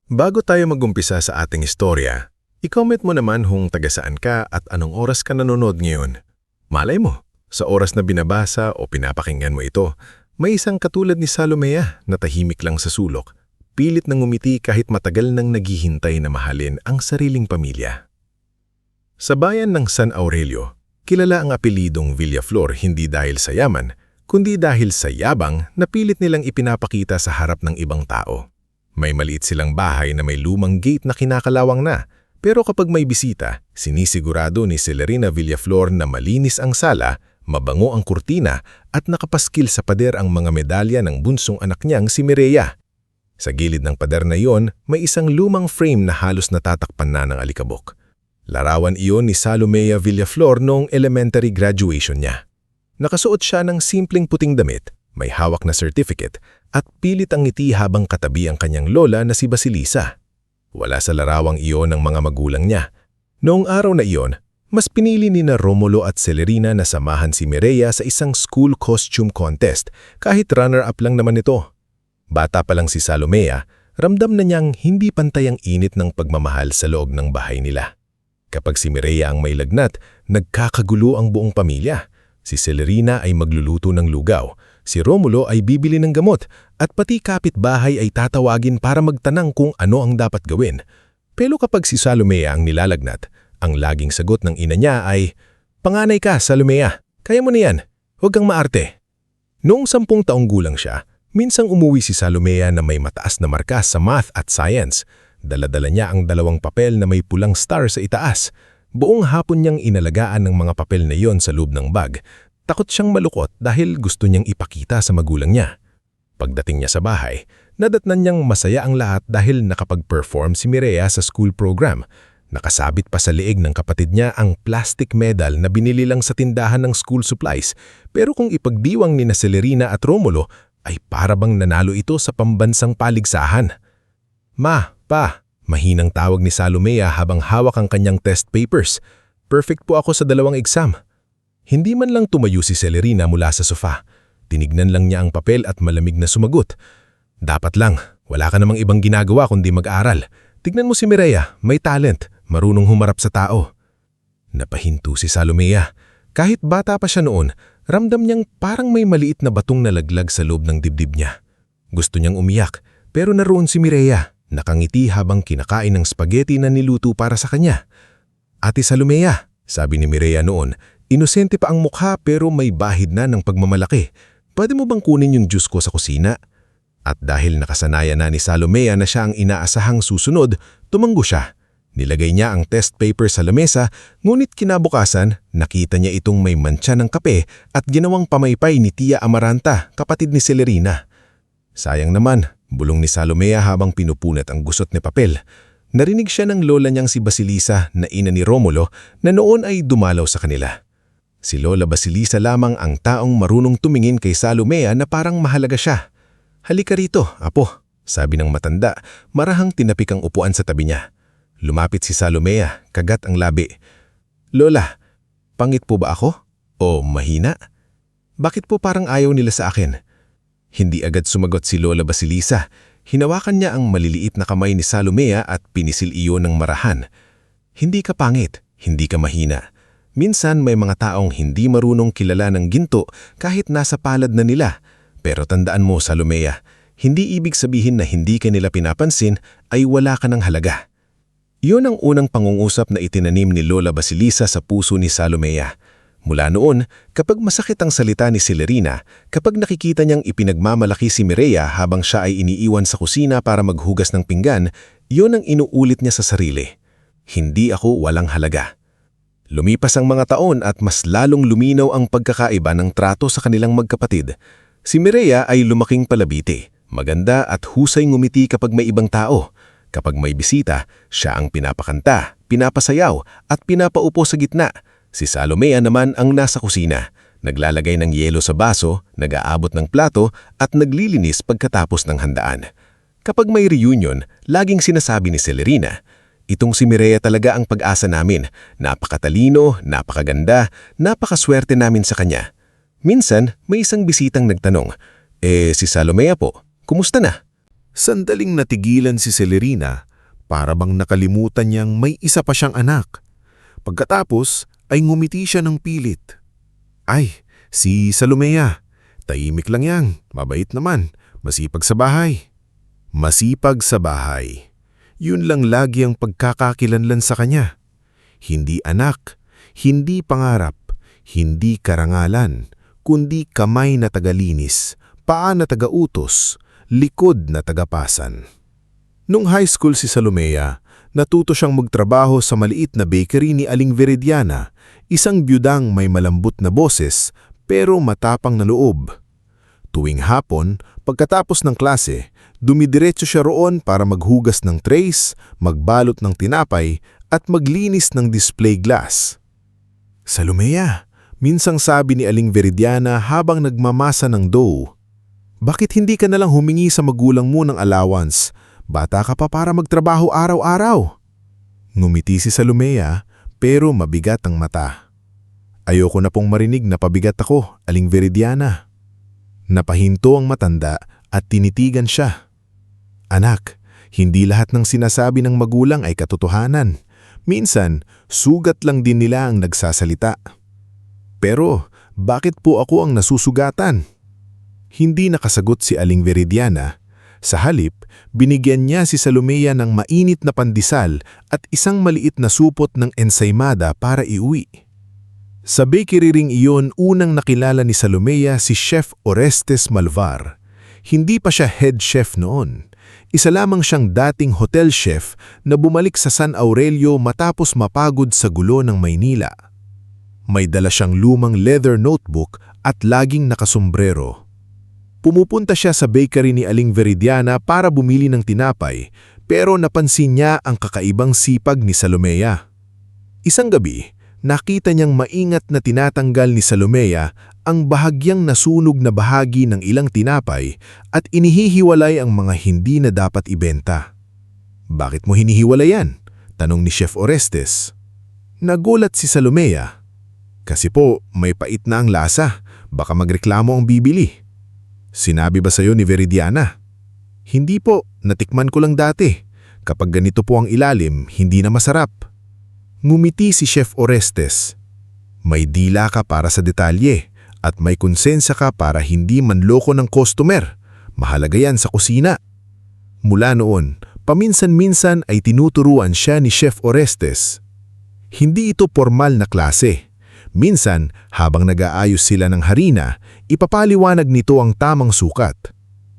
Bago tayo magumpisa sa ating istorya, i-comment mo naman kung taga saan ka at anong oras ka nanonood ngayon. Malay mo, sa oras na binabasa o pinapakinggan mo ito, may isang katulad ni Salomea na tahimik lang sa sulok, pilit nang ngumiti kahit matagal nang naghihintay na mahalin ang sariling pamilya. Sa bayan ng San Aurelio, kilala ang apelidong Villaflor hindi dahil sa yaman, kundi dahil sa yabang na pilit nilang ipinapakita sa harap ng ibang tao. May maliit silang bahay na may lumang gate na kinakalawang na, pero kapag may bisita, sinisigurado ni Celerina Villaflor na malinis ang sala, mabango ang kurtina at nakapaskil sa pader ang mga medalya ng bunsong anak niyang si Mireya. Sa gilid ng pader na iyon, may isang lumang frame na halos natatakpan na ng alikabok. Larawan iyon ni Salomea Villaflor noong elementary graduation niya. Nakasuot siya ng simpleng puting damit, may hawak na certificate at pilit ang ngiti habang katabi ang kanyang lola na si Basilisa. Wala sa larawang iyon ang mga magulang niya. Noong araw na iyon, mas pinili ni na Romulo at Celerina na samahan si Mireya sa isang school costume contest kahit runner-up lang naman ito. Bata pa lang si Salomea, ramdam na niyang hindi pantay ang init ng pagmamahal sa loob ng bahay nila. Kapag si Mireya ang may lagnat, nagkakagulo ang buong pamilya. Si Celerina ay magluluto ng lugaw, si Romulo ay bibili ng gamot at pati kapitbahay ay tatawagin para magtanang kung ano ang dapat gawin. Pero kapag si Salomea ang nilalagnat, ang laging sagot ng ina niya ay, "Panganay ka, Salomea. Kaya mo na yan. Huwag kang maarte." Noong 10 taong gulang siya, minsang umuwi si Salomea na may mataas na marka sa math at science. Dala-dala niya ang 2 papel na may pulang star sa itaas. Buong hapon niyang inalagaan ng mga papel na iyon sa loob ng bag. Takot siyang malukot dahil gusto niyang ipakita sa magulang niya. Pagdating niya sa bahay, nadatnan niyang masaya ang lahat dahil nakapag-perform si Mireya sa school program. Nakasabit pa sa leeg ng kapatid niya ang plastic medal na binili lang sa tindahan ng school supplies, pero kung ipagdiwang ni na Celerina at Romulo, ay parabang nanalo ito sa pambansang paligsahan. "Ma, pa," mahinang tawag ni Salomea habang hawak ang kanyang test papers. "Perfect po ako sa 2 exam." Hindi man lang tumayo si Celerina mula sa sofa. Tinignan lang niya ang papel at malamig na sumagot. "Dapat lang, wala ka namang ibang ginagawa kundi mag-aral. Tignan mo si Mireya, may talent, marunong humarap sa tao." Napahinto si Salomea. Kahit bata pa siya noon, ramdam niyang parang may maliit na batong nalaglag sa loob ng dibdib niya. Gusto niyang umiyak, pero naroon si Mireya, nakangiti habang kinakain ng spaghetti na niluto para sa kanya. "Ate Salomea," sabi ni Mireya noon, inosente pa ang mukha pero may bahid na ng pagmamalaki. "Pwede mo bang kunin yung juice ko sa kusina?" At dahil nakasanayan na ni Salomea na siya ang inaasahang susunod, tumanggo siya. Nilagay niya ang test paper sa lamesa, ngunit kinabukasan, nakita niya itong may mantsa ng kape at ginawang pamaypay ni Tia Amaranta, kapatid ni Celerina. "Sayang naman," bulong ni Salomea habang pinupunat ang gusot ni papel. Narinig siya ng lola niyang si Basilisa na ina ni Romulo na noon ay dumalaw sa kanila. Si Lola Basilisa lamang ang taong marunong tumingin kay Salomea na parang mahalaga siya. "Halika rito, apo," sabi ng matanda, marahang tinapik ang upuan sa tabi niya. Lumapit si Salomea, kagat ang labi. "Lola, pangit po ba ako? O mahina? Bakit po parang ayaw nila sa akin?" Hindi agad sumagot si Lola Basilisa. Hinawakan niya ang maliliit na kamay ni Salomea at pinisil iyon ng marahan. "Hindi ka pangit, hindi ka mahina. Minsan may mga taong hindi marunong kilala ng ginto kahit nasa palad na nila. Pero tandaan mo, Salomea, hindi ibig sabihin na hindi ka nila pinapansin ay wala ka ng halaga." Iyon ang unang pangungusap na itinanim ni Lola Basilisa sa puso ni Salomea. Mula noon, kapag masakit ang salita ni Celerina, kapag nakikita niyang ipinagmamalaki si Mireya habang siya ay iniiwan sa kusina para maghugas ng pinggan, iyon ang inuulit niya sa sarili. "Hindi ako walang halaga." Lumipas ang mga taon at mas lalong luminaw ang pagkakaiba ng trato sa kanilang magkapatid. Si Mireya ay lumaking palabiti, maganda at husay ngumiti kapag may ibang tao. Kapag may bisita, siya ang pinapakanta, pinapasayaw at pinapaupo sa gitna. Si Salomea naman ang nasa kusina, naglalagay ng yelo sa baso, nag-aabot ng plato at naglilinis pagkatapos ng handaan. Kapag may reunion, laging sinasabi ni Celerina, "Itong si Mireya talaga ang pag-asa namin. Napakatalino, napakaganda, napakaswerte namin sa kanya." Minsan, may isang bisitang nagtanong, si Salomea po, kumusta na?" Sandaling natigilan si Celerina para bang nakalimutan niyang may isa pa siyang anak. Pagkatapos ay ngumiti siya ng pilit. Ay, si Salomea. Tahimik lang yan, mabait naman, masipag sa bahay. Masipag sa bahay. Yun lang lagi ang pagkakakilanlan sa kanya. Hindi anak, hindi pangarap, hindi karangalan, kundi kamay na tagalinis, paa na tagautos, likod na tagapasan. Nung high school si Salomea, natuto siyang magtrabaho sa maliit na bakery ni Aling Veridiana, isang byudang may malambot na boses pero matapang na loob. Tuwing hapon, pagkatapos ng klase, dumidiretso siya roon para maghugas ng trays, magbalot ng tinapay at maglinis ng display glass. Salomea, minsang sabi ni Aling Veridiana habang nagmamasa ng dough, bakit hindi ka nalang humingi sa magulang mo ng allowance? Bata ka pa para magtrabaho araw-araw. Ngumiti si Salomea pero mabigat ang mata. Ayoko na pong marinig na pabigat ako, Aling Veridiana. Napahinto ang matanda at tinitigan siya. Anak, hindi lahat ng sinasabi ng magulang ay katotohanan. Minsan, sugat lang din nila ang nagsasalita. Pero, bakit po ako ang nasusugatan? Hindi nakasagot si Aling Veridiana. Sa halip, binigyan niya si Salomea ng mainit na pandesal at isang maliit na supot ng ensaymada para iuwi. Sa bakery ring iyon unang nakilala ni Salomea si Chef Orestes Malvar. Hindi pa siya head chef noon. Isa lamang siyang dating hotel chef na bumalik sa San Aurelio matapos mapagod sa gulo ng Maynila. May dala siyang lumang leather notebook at laging nakasombrero. Pumupunta siya sa bakery ni Aling Veridiana para bumili ng tinapay pero napansin niya ang kakaibang sipag ni Salomea. Isang gabi, nakita niyang maingat na tinatanggal ni Salomea ang bahagyang nasunog na bahagi ng ilang tinapay at inihihiwalay ang mga hindi na dapat ibenta. Bakit mo hinihiwalay yan? Tanong ni Chef Orestes. Nagulat si Salomea. Kasi po, may pait na ang lasa. Baka magreklamo ang bibili. Sinabi ba sa'yo ni Veridiana? Hindi po, natikman ko lang dati. Kapag ganito po ang ilalim, hindi na masarap. Ngumiti si Chef Orestes. May dila ka para sa detalye at may konsensya ka para hindi manloko ng customer. Mahalaga yan sa kusina. Mula noon, paminsan-minsan ay tinuturuan siya ni Chef Orestes. Hindi ito formal na klase. Minsan, habang nag-aayos sila ng harina, ipapaliwanag nito ang tamang sukat.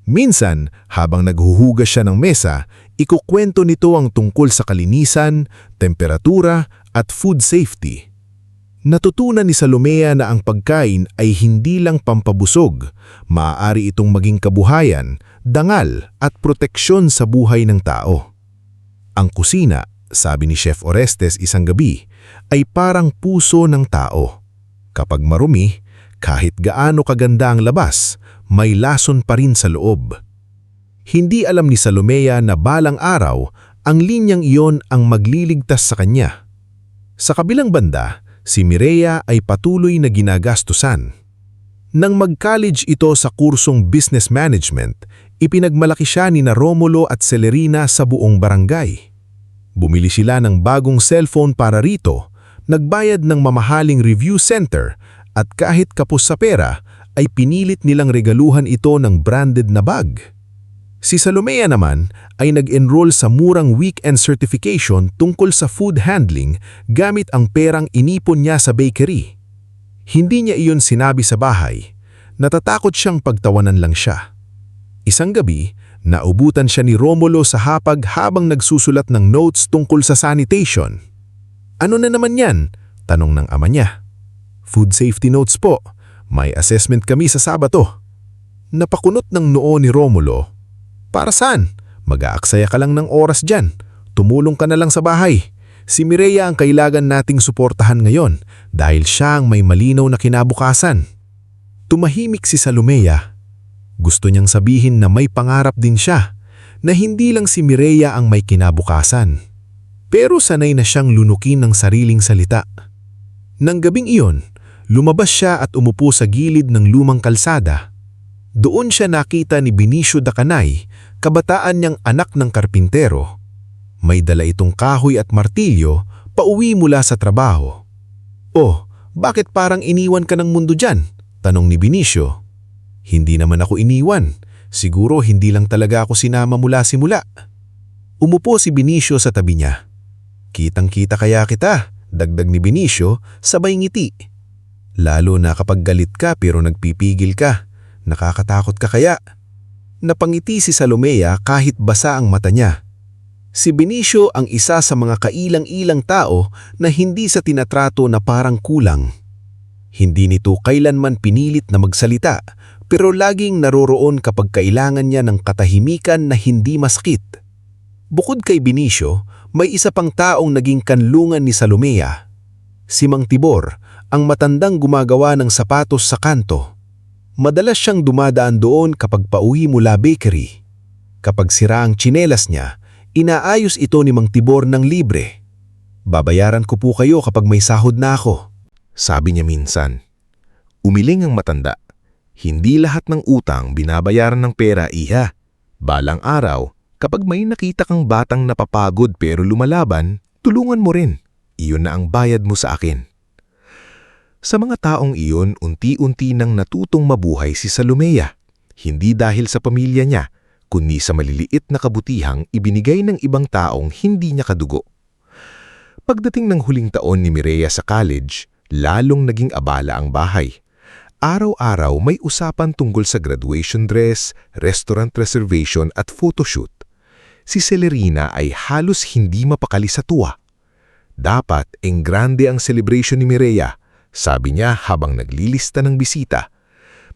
Minsan, habang naghuhugas siya ng mesa, ikukwento nito ang tungkol sa kalinisan, temperatura at food safety. Natutunan ni Salomea na ang pagkain ay hindi lang pampabusog, maaari itong maging kabuhayan, dangal at proteksyon sa buhay ng tao. Ang kusina, sabi ni Chef Orestes isang gabi, ay parang puso ng tao. Kapag marumi, kahit gaano kaganda ang labas, may lason pa rin sa loob. Hindi alam ni Salomea na balang araw, ang linyang iyon ang magliligtas sa kanya. Sa kabilang banda, si Mireya ay patuloy na ginagastusan. Nang mag-college ito sa kursong business management, ipinagmalaki siya ni Romulo at Celerina sa buong barangay. Bumili sila ng bagong cellphone para rito, nagbayad ng mamahaling review center at kahit kapos sa pera ay pinilit nilang regaluhan ito ng branded na bag. Si Salomea naman ay nag-enroll sa murang weekend certification tungkol sa food handling gamit ang perang inipon niya sa bakery. Hindi niya iyon sinabi sa bahay. Natatakot siyang pagtawanan lang siya. Isang gabi, naubutan siya ni Romulo sa hapag habang nagsusulat ng notes tungkol sa sanitation. Ano na naman yan? Tanong ng ama niya. Food safety notes po. May assessment kami sa Sabato. Napakunot ng noo ni Romulo. Para saan? Mag-aaksaya ka lang ng oras dyan. Tumulong ka na lang sa bahay. Si Mireya ang kailangan nating suportahan ngayon dahil siya ang may malinaw na kinabukasan. Tumahimik si Salomea. Gusto niyang sabihin na may pangarap din siya, na hindi lang si Mireya ang may kinabukasan. Pero sanay na siyang lunukin ng sariling salita. Nang gabing iyon, lumabas siya at umupo sa gilid ng lumang kalsada. Doon siya nakita ni Benicio Dacanay, kabataan niyang anak ng karpintero. May dala itong kahoy at martilyo pauwi mula sa trabaho. "Oh, bakit parang iniwan ka ng mundo dyan?" tanong ni Benicio. "Hindi naman ako iniwan. Siguro hindi lang talaga ako sinama mula simula." Umupo si Benicio sa tabi niya. "Kitang-kita kaya kita," dagdag ni Benicio sabay ngiti. "Lalo na kapag galit ka pero nagpipigil ka. Nakakatakot ka kaya?" Napangiti si Salomea kahit basa ang mata niya. Si Benicio ang isa sa mga kailang-ilang tao na hindi sa tinatrato na parang kulang. Hindi nito kailanman pinilit na magsalita pero laging naroroon kapag kailangan niya ng katahimikan na hindi maskit. Bukod kay Benicio, may isa pang taong naging kanlungan ni Salomea. Si Mang Tibor, ang matandang gumagawa ng sapatos sa kanto. Madalas siyang dumadaan doon kapag pauwi mula bakery. Kapag sira ang tsinelas niya, inaayos ito ni Mang Tibor ng libre. "Babayaran ko po kayo kapag may sahod na ako," sabi niya minsan. Umiling ang matanda. "Hindi lahat ng utang binabayaran ng pera, iha. Balang araw, kapag may nakita kang batang napapagod pero lumalaban, tulungan mo rin. Iyon na ang bayad mo sa akin." Sa mga taong iyon, unti-unti nang natutong mabuhay si Salomea. Hindi dahil sa pamilya niya, kundi sa maliliit na kabutihang ibinigay ng ibang taong hindi niya kadugo. Pagdating ng huling taon ni Mireya sa college, lalong naging abala ang bahay. Araw-araw may usapan tungkol sa graduation dress, restaurant reservation at photoshoot. Si Celerina ay halos hindi mapakali sa tuwa. "Dapat enggrande ang celebration ni Mireya," sabi niya habang naglilista ng bisita.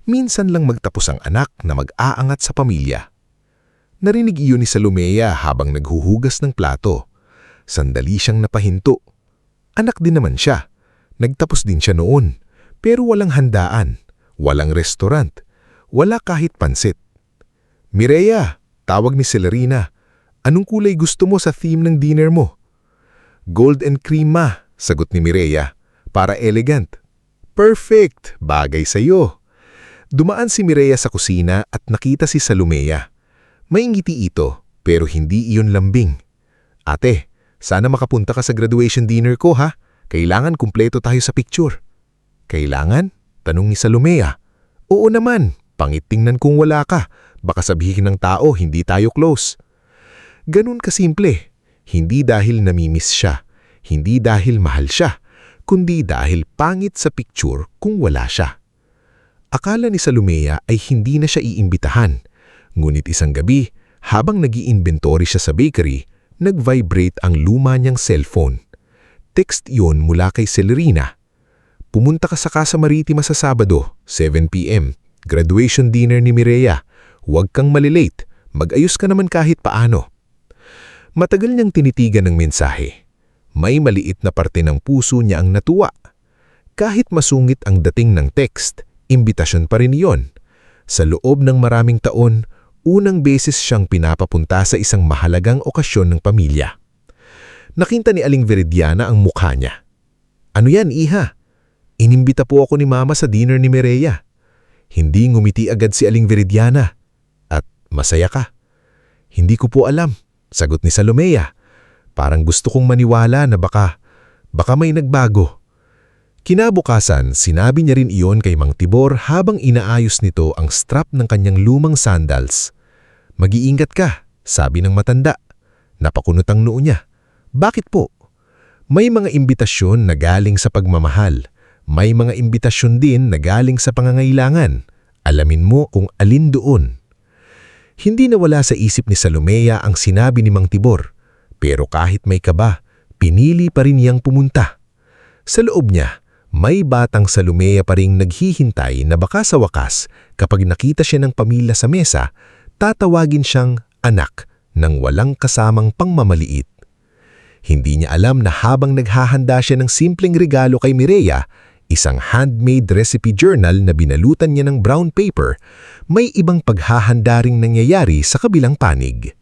"Minsan lang magtapos ang anak na mag-aangat sa pamilya." Narinig iyon ni Salomea habang naghuhugas ng plato. Sandali siyang napahinto. Anak din naman siya. Nagtapos din siya noon. Pero walang handaan, walang restaurant, wala kahit pansit. "Mireya," tawag ni Celerina, "anong kulay gusto mo sa theme ng dinner mo?" "Gold and cream, ma," sagot ni Mireya, "para elegant." "Perfect! Bagay sa'yo." Dumaan si Mireya sa kusina at nakita si Salomea. May ngiti ito, pero hindi iyon lambing. "Ate, sana makapunta ka sa graduation dinner ko, ha? Kailangan kumpleto tayo sa picture." "Kailangan?" tanong ni Salomea. "Oo naman, pangit tingnan kung wala ka. Baka sabihin ng tao hindi tayo close." Ganun kasimple. Hindi dahil namimiss siya, hindi dahil mahal siya, kundi dahil pangit sa picture kung wala siya. Akala ni Salomea ay hindi na siya iimbitahan. Ngunit isang gabi, habang nag-i-inventory siya sa bakery, nag-vibrate ang luma niyang cellphone. Text yun mula kay Celerina. "Pumunta ka sa Casa Maritima sa Sabado, 7 p.m. Graduation dinner ni Mireya. Huwag kang malilate. Mag-ayos ka naman kahit paano." Matagal niyang tinitigan ng mensahe. May maliit na parte ng puso niya ang natuwa. Kahit masungit ang dating ng text, imbitasyon pa rin iyon. Sa loob ng maraming taon, unang beses siyang pinapapunta sa isang mahalagang okasyon ng pamilya. Nakita ni Aling Veridiana ang mukha niya. "Ano yan, iha? Inimbita po ako ni Mama sa dinner ni Mireya." Hindi ngumiti agad si Aling Veridiana. "At masaya ka?" "Hindi ko po alam," sagot ni Salomea. "Parang gusto kong maniwala na baka may nagbago." Kinabukasan, sinabi niya rin iyon kay Mang Tibor habang inaayos nito ang strap ng kanyang lumang sandals. "Mag-iingat ka," sabi ng matanda. Napakunot ang noo niya. "Bakit po?" "May mga imbitasyon na galing sa pagmamahal. May mga imbitasyon din na galing sa pangangailangan. Alamin mo kung alin doon." Hindi nawala sa isip ni Salomea ang sinabi ni Mang Tibor. Pero kahit may kaba, pinili pa rin niyang pumunta. Sa loob niya, may batang Salomea pa ring naghihintay na baka sa wakas, kapag nakita siya ng pamilya sa mesa, tatawagin siyang anak ng walang kasamang pangmamaliit. Hindi niya alam na habang naghahanda siya ng simpleng regalo kay Mireya, isang handmade recipe journal na binalutan niya ng brown paper, may ibang paghahanda ring nangyayari sa kabilang panig.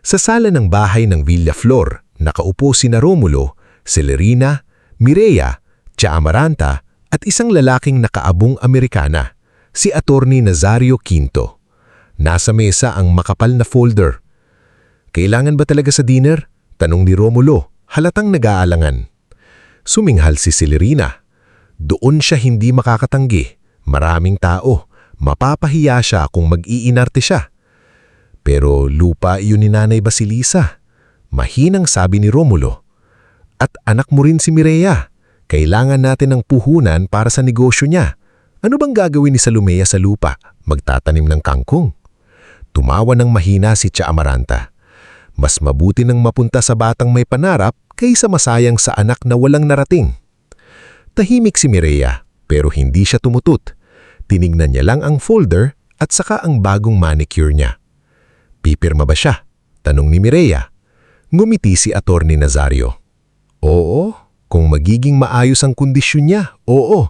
Sa sala ng bahay ng Villa Flor, nakaupo sina Romulo, Celerina, Mireya, Tia Amaranta at isang lalaking nakaabong Amerikana, si Attorney Nazario Quinto. Nasa mesa ang makapal na folder. Kailangan ba talaga sa dinner? Tanong ni Romulo, halatang nag-aalangan. Suminghal si Celerina. Doon siya hindi makakatanggi. Maraming tao. Mapapahiya siya kung mag-iinarte siya. Pero lupa iyon ni Nanay Basilisa. Mahinang sabi ni Romulo. At anak mo rin si Mireya. Kailangan natin ng puhunan para sa negosyo niya. Ano bang gagawin ni Salumea sa lupa? Magtatanim ng kangkong. Tumawa ng mahina si Tia Amaranta. Mas mabuti nang mapunta sa batang may panarap kaysa masayang sa anak na walang narating. Tahimik si Mireya, pero hindi siya tumutut. Tinignan niya lang ang folder at saka ang bagong manicure niya. Pipirma ba siya? Tanong ni Mireya. Ngumiti si Attorney Nazario. Oo, kung magiging maayos ang kondisyon niya, oo.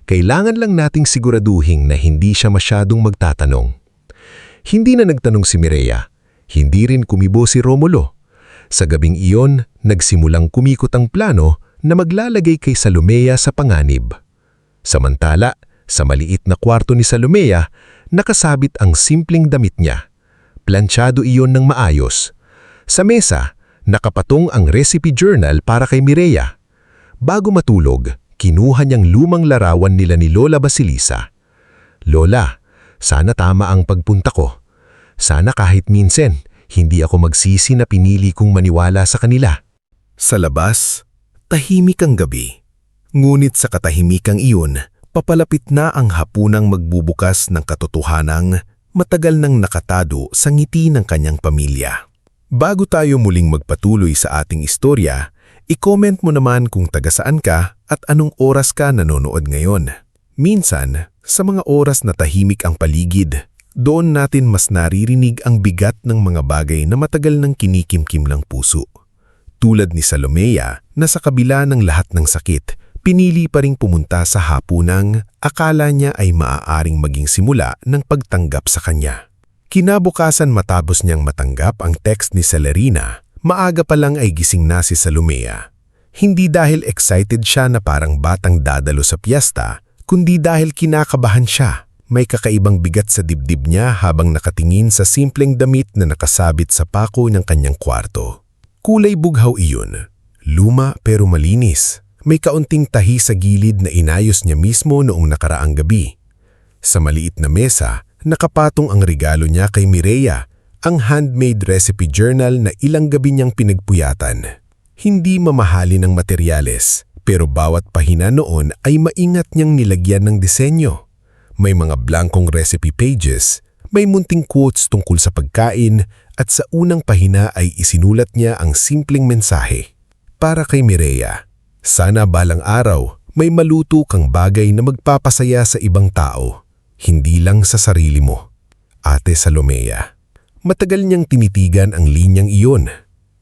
Kailangan lang nating siguraduhin na hindi siya masyadong magtatanong. Hindi na nagtanong si Mireya. Hindi rin kumibo si Romulo. Sa gabing iyon, nagsimulang kumikot ang plano na maglalagay kay Salumea sa panganib. Samantala, sa maliit na kwarto ni Salumea, nakasabit ang simpleng damit niya. Planchado iyon ng maayos. Sa mesa, nakapatong ang recipe journal para kay Mireya. Bago matulog, kinuha niyang lumang larawan nila ni Lola Basilisa. Lola, sana tama ang pagpunta ko. Sana kahit minsan, hindi ako magsisi na pinili kong maniwala sa kanila. Sa labas, tahimik ang gabi. Ngunit sa katahimikang iyon, papalapit na ang hapunang magbubukas ng katotohanang matagal nang nakatado sa ngiti ng kanyang pamilya. Bago tayo muling magpatuloy sa ating istorya, i-comment mo naman kung taga saan ka at anong oras ka nanonood ngayon. Minsan, sa mga oras na tahimik ang paligid, doon natin mas naririnig ang bigat ng mga bagay na matagal nang kinikimkim ng puso. Tulad ni Salumea na sa kabila ng lahat ng sakit, pinili pa ring pumunta sa hapunang akala niya ay maaaring maging simula ng pagtanggap sa kanya. Kinabukasan matapos niyang matanggap ang text ni Celerina, maaga pa lang ay gising na si Salumea. Hindi dahil excited siya na parang batang dadalo sa piyesta, kundi dahil kinakabahan siya. May kakaibang bigat sa dibdib niya habang nakatingin sa simpleng damit na nakasabit sa pako ng kanyang kwarto. Kulay bughaw iyon, luma pero malinis. May kaunting tahi sa gilid na inayos niya mismo noong nakaraang gabi. Sa maliit na mesa, nakapatong ang regalo niya kay Mireya, ang handmade recipe journal na ilang gabi niyang pinagpuyatan. Hindi mamahali ng materyales, pero bawat pahina noon ay maingat niyang nilagyan ng disenyo. May mga blankong recipe pages, may munting quotes tungkol sa pagkain at sa unang pahina ay isinulat niya ang simpleng mensahe. Para kay Mireya, sana balang araw may maluto kang bagay na magpapasaya sa ibang tao, hindi lang sa sarili mo. Ate Salumea. Matagal niyang tinitigan ang linyang iyon.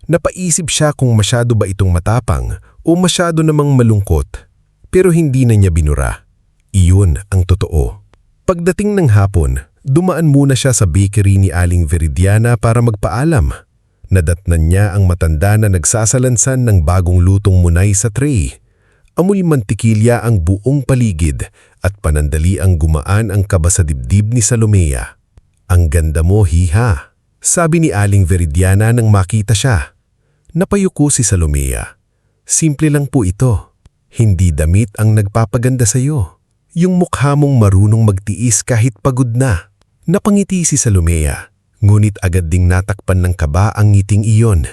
Napaisip siya kung masyado ba itong matapang o masyado namang malungkot. Pero hindi na niya binura. Iyon ang totoo. Pagdating ng hapon, dumaan muna siya sa bakery ni Aling Veridiana para magpaalam. Nadatnan niya ang matanda na nagsasalansan ng bagong lutong munay sa tray. Amoy mantikilya ang buong paligid at panandali ang gumaan ang kaba sa dibdib ni Salumea. Ang ganda mo, hiha, sabi ni Aling Veridiana nang makita siya. Napayuko si Salumea. Simple lang po ito. Hindi damit ang nagpapaganda sa iyo. Yung mukha mong marunong magtiis kahit pagod na. Napangiti si Salumea, ngunit agad ding natakpan ng kaba ang ngiting iyon.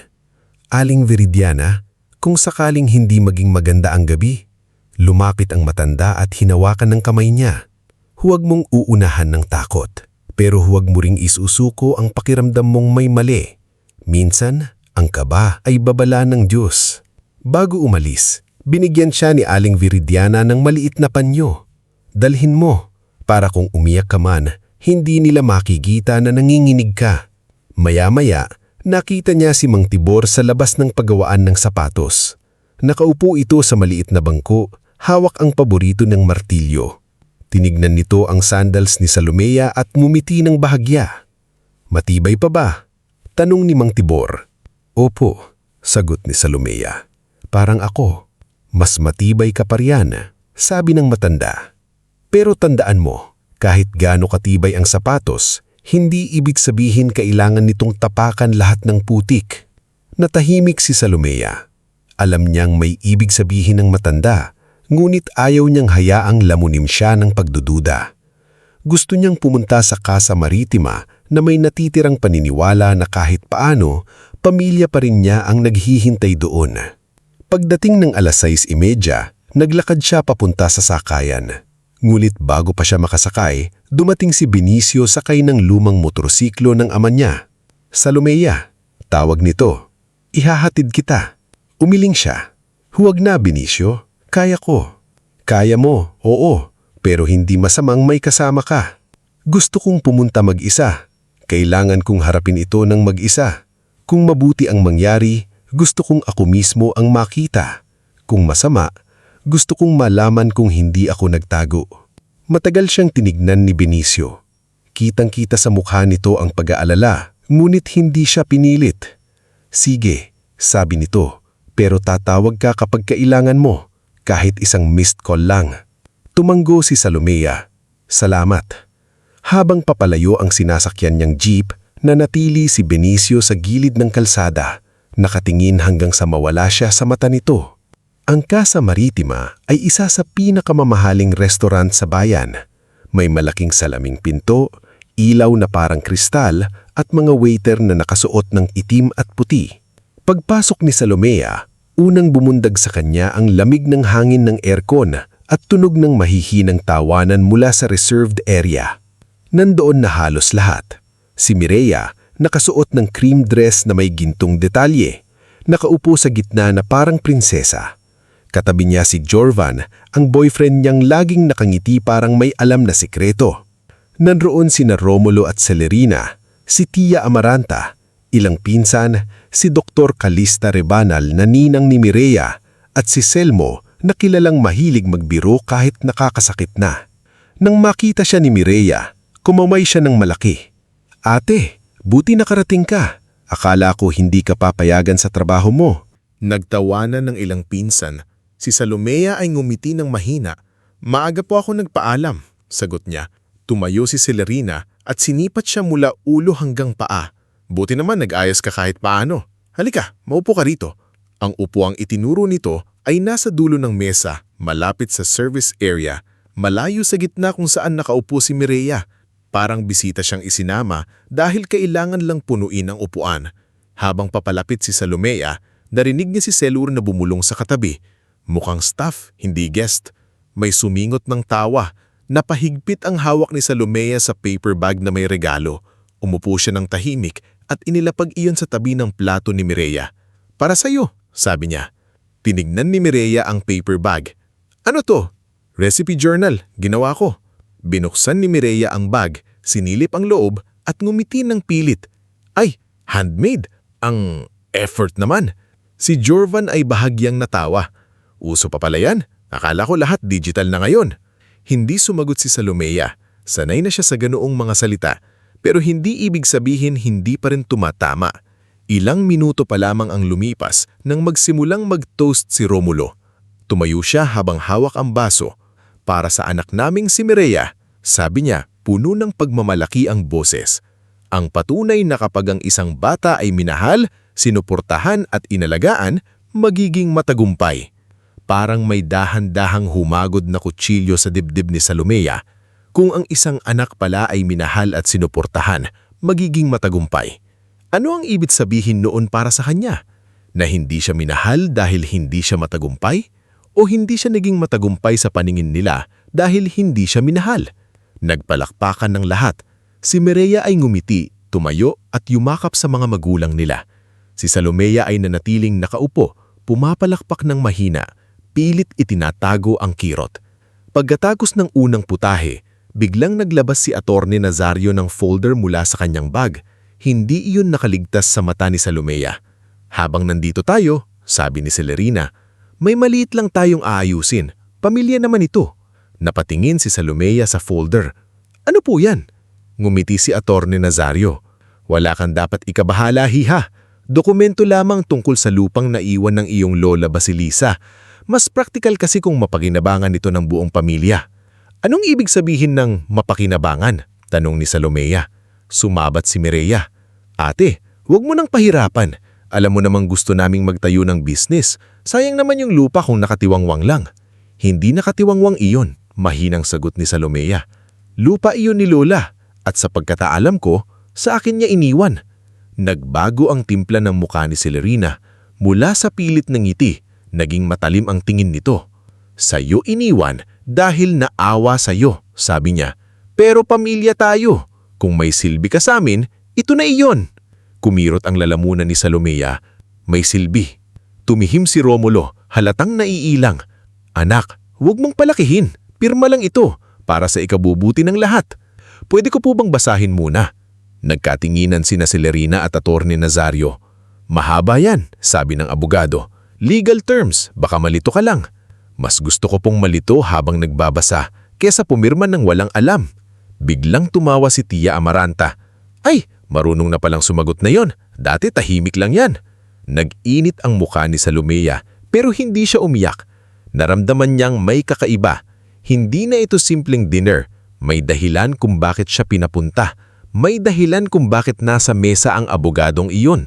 Aling Veridiana, kung sakaling hindi maging maganda ang gabi, lumapit ang matanda at hinawakan ng kamay niya. Huwag mong uunahan ng takot, pero huwag mo ring isusuko ang pakiramdam mong may mali. Minsan, ang kaba ay babala ng Diyos. Bago umalis, binigyan siya ni Aling Veridiana ng maliit na panyo. Dalhin mo, para kung umiyak ka man, hindi nila makikita na nanginginig ka. Maya-maya, nakita niya si Mang Tibor sa labas ng paggawaan ng sapatos. Nakaupo ito sa maliit na bangko, hawak ang paborito ng martilyo. Tinignan nito ang sandals ni Salumea at ngumiti ng bahagya. Matibay pa ba? Tanong ni Mang Tibor. Opo, sagot ni Salumea. Parang ako, mas matibay ka pa riyan, sabi ng matanda. Pero tandaan mo, kahit gaano katibay ang sapatos, Hindi ibig sabihin kailangan nitong tapakan lahat ng putik. Natahimik si Salomea. Alam niyang may ibig sabihin ng matanda, ngunit ayaw niyang hayaang lamunin siya ng pagdududa. Gusto niyang pumunta sa Casa Maritima na may natitirang paniniwala na kahit paano, pamilya pa rin niya ang naghihintay doon. Pagdating ng 6:30, naglakad siya papunta sa sakayan. Ngunit bago pa siya makasakay, dumating si Benicio sakay ng lumang motorsiklo ng ama niya. "Salomea," tawag nito. "Ihahatid kita." Umiling siya. "Huwag na, Benicio. Kaya ko." "Kaya mo, oo. Pero hindi masamang may kasama ka." "Gusto kong pumunta mag-isa. Kailangan kong harapin ito ng mag-isa. Kung mabuti ang mangyari, gusto kong ako mismo ang makita. Kung masama, gusto kong malaman kung hindi ako nagtago." Matagal siyang tinignan ni Benicio. Kitang-kita sa mukha nito ang pag-aalala, ngunit hindi siya pinilit. "Sige," sabi nito, "pero tatawag ka kapag kailangan mo, kahit isang missed call lang." Tumanggo si Salomea. "Salamat." Habang papalayo ang sinasakyan niyang jeep, nanatili si Benicio sa gilid ng kalsada, nakatingin hanggang sa mawala siya sa mata nito. Ang Casa Maritima ay isa sa pinakamamahaling restaurant sa bayan. May malaking salaming pinto, ilaw na parang kristal at mga waiter na nakasuot ng itim at puti. Pagpasok ni Salomea, unang bumundag sa kanya ang lamig ng hangin ng aircon at tunog ng mahihinang tawanan mula sa reserved area. Nandoon na halos lahat. Si Mireya, nakasuot ng cream dress na may gintong detalye, nakaupo sa gitna na parang prinsesa. Katabi niya si Jorvan, ang boyfriend niyang laging nakangiti parang may alam na sikreto. Nanroon sina Romulo at Celerina, si Tia Amaranta, ilang pinsan, si Dr. Calista Rebanal na ninang ni Mireya, at si Selmo na kilalang mahilig magbiro kahit nakakasakit na. Nang makita siya ni Mireya, kumamay siya ng malaki. "Ate, buti nakarating ka. Akala ko hindi ka papayagan sa trabaho mo." Nagtawanan ng ilang pinsan. Si Salomea ay ngumiti ng mahina. "Maaga po ako nagpaalam," sagot niya. Tumayo si Celerina at sinipat siya mula ulo hanggang paa. "Buti naman nag-ayos ka kahit paano. Halika, maupo ka rito." Ang upuang itinuro nito ay nasa dulo ng mesa, malapit sa service area, malayo sa gitna kung saan nakaupo si Mireya. Parang bisita siyang isinama dahil kailangan lang punuin ang upuan. Habang papalapit si Salomea, narinig niya si Selur na bumulong sa katabi. Mukhang staff, hindi guest. May sumingot ng tawa. Napahigpit ang hawak ni Salomea sa paper bag na may regalo. Umupo siya ng tahimik at inilapag iyon sa tabi ng plato ni Mireya. "Para sa'yo," sabi niya. Tinignan ni Mireya ang paper bag. "Ano to?" "Recipe journal, ginawa ko." Binuksan ni Mireya ang bag, sinilip ang loob at ngumiti ng pilit. "Ay, handmade. Ang effort naman." Si Jorvan ay bahagyang natawa. "Uso pa pala yan? Akala ko lahat digital na ngayon." Hindi sumagot si Salomea. Sanay na siya sa ganoong mga salita, pero hindi ibig sabihin hindi pa rin tumatama. Ilang minuto pa lamang ang lumipas nang magsimulang mag-toast si Romulo. Tumayo siya habang hawak ang baso. "Para sa anak naming si Mireya," sabi niya, puno ng pagmamalaki ang boses. Ang patunay na kapag ang isang bata ay minahal, sinuportahan at inalagaan, magiging matagumpay. Parang may dahan-dahang humagod na kutsilyo sa dibdib ni Salomea. Kung ang isang anak pala ay minahal at sinuportahan, magiging matagumpay. Ano ang ibig sabihin noon para sa kanya? Na hindi siya minahal dahil hindi siya matagumpay? O hindi siya naging matagumpay sa paningin nila dahil hindi siya minahal? Nagpalakpakan ng lahat. Si Mireya ay ngumiti, tumayo at yumakap sa mga magulang nila. Si Salomea ay nanatiling nakaupo, pumapalakpak ng mahina. Pilit itinatago ang kirot. Pagkatapos ng unang putahe, biglang naglabas si Attorney Nazario ng folder mula sa kanyang bag. Hindi iyon nakaligtas sa mata ni Salomea. "Habang nandito tayo," sabi ni Celerina, "may maliit lang tayong aayusin. Pamilya naman ito." Napatingin si Salomea sa folder. "Ano po yan?" Ngumiti si Attorney Nazario. "Wala kang dapat ikabahala, hiha. Dokumento lamang tungkol sa lupang naiwan ng iyong lola Basilisa. Mas praktikal kasi kung mapakinabangan ito ng buong pamilya." "Anong ibig sabihin ng mapakinabangan?" tanong ni Salomea. Sumabat si Mireya. Ate, huwag mo nang pahirapan. Alam mo namang gusto naming magtayo ng business. Sayang naman yung lupa kung nakatiwangwang lang. Hindi nakatiwangwang iyon, mahinang sagot ni Salomea. Lupa iyon ni Lola, at sa pagkataalam ko, sa akin niya iniwan. Nagbago ang timpla ng mukha ni Celerina. Mula sa pilit ng ngiti, naging matalim ang tingin nito. Sa'yo iniwan dahil naawa sa'yo, sabi niya. Pero pamilya tayo. Kung may silbi ka sa amin, ito na iyon. Kumirot ang lalamunan ni Salomea. May silbi. Tumihim si Romulo, halatang naiilang. Anak, huwag mong palakihin. Pirma lang ito para sa ikabubuti ng lahat. Pwede ko po bang basahin muna? Nagkatinginan sina Celerina at Attorney Nazario. Mahaba yan, sabi ng abogado. Legal terms, baka malito ka lang. Mas gusto ko pong malito habang nagbabasa kesa pumirma ng walang alam. Biglang tumawa si Tia Amaranta. Ay, marunong na palang sumagot na yon. Dati tahimik lang yan. Nag-init ang mukha ni Salomea pero hindi siya umiyak. Naramdaman niyang may kakaiba. Hindi na ito simpleng dinner. May dahilan kung bakit siya pinapunta. May dahilan kung bakit nasa mesa ang abogadong iyon.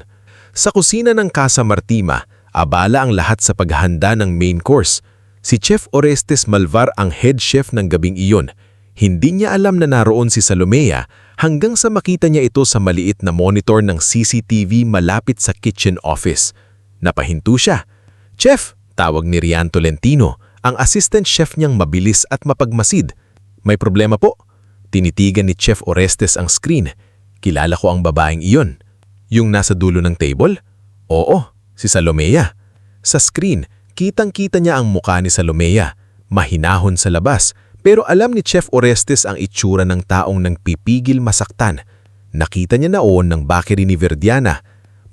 Sa kusina ng Casa Martima, abala ang lahat sa paghahanda ng main course. Si Chef Orestes Malvar ang head chef ng gabing iyon. Hindi niya alam na naroon si Salomea hanggang sa makita niya ito sa maliit na monitor ng CCTV malapit sa kitchen office. Napahinto siya. Chef, tawag ni Rian Tolentino, ang assistant chef niyang mabilis at mapagmasid. May problema po? Tinitigan ni Chef Orestes ang screen. Kilala ko ang babaeng iyon. Yung nasa dulo ng table? Oo, si Salomea. Sa screen, kitang-kita niya ang mukha ni Salomea. Mahinahon sa labas. Pero alam ni Chef Orestes ang itsura ng taong nang pipigil masaktan. Nakita niya noon ng bakery ni Verdiana.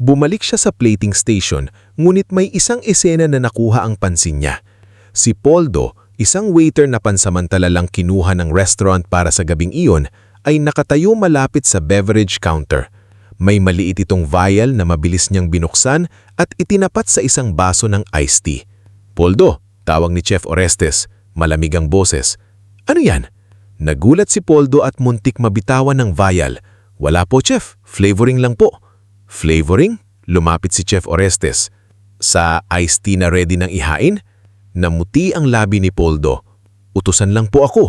Bumalik siya sa plating station, ngunit may isang esena na nakuha ang pansin niya. Si Poldo, isang waiter na pansamantala lang kinuha ng restaurant para sa gabing iyon, ay nakatayo malapit sa beverage counter. May maliit itong vial na mabilis niyang binuksan at itinapat sa isang baso ng iced tea. Poldo, tawag ni Chef Orestes, malamig ang boses. Ano yan? Nagulat si Poldo at muntik mabitawan ng vial. Wala po, Chef. Flavoring lang po. Flavoring? Lumapit si Chef Orestes. Sa iced tea na ready ng ihain? Namuti ang labi ni Poldo. Utusan lang po ako.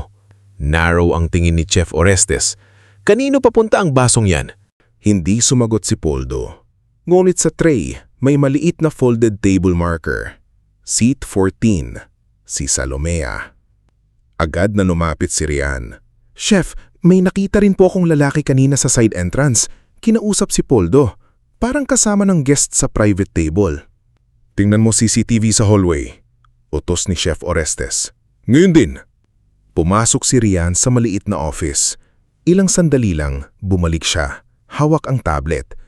Narrow ang tingin ni Chef Orestes. Kanino papunta ang basong yan? Hindi sumagot si Poldo. Ngunit sa tray, may maliit na folded table marker. Seat 14. Si Salomea. Agad na lumapit si Rian. Chef, may nakita rin po akong lalaki kanina sa side entrance. Kinausap si Poldo. Parang kasama ng guest sa private table. Tingnan mo CCTV sa hallway. Utos ni Chef Orestes. Ngayon din. Pumasok si Rian sa maliit na office. Ilang sandali lang, bumalik siya. Hawak ang tablet.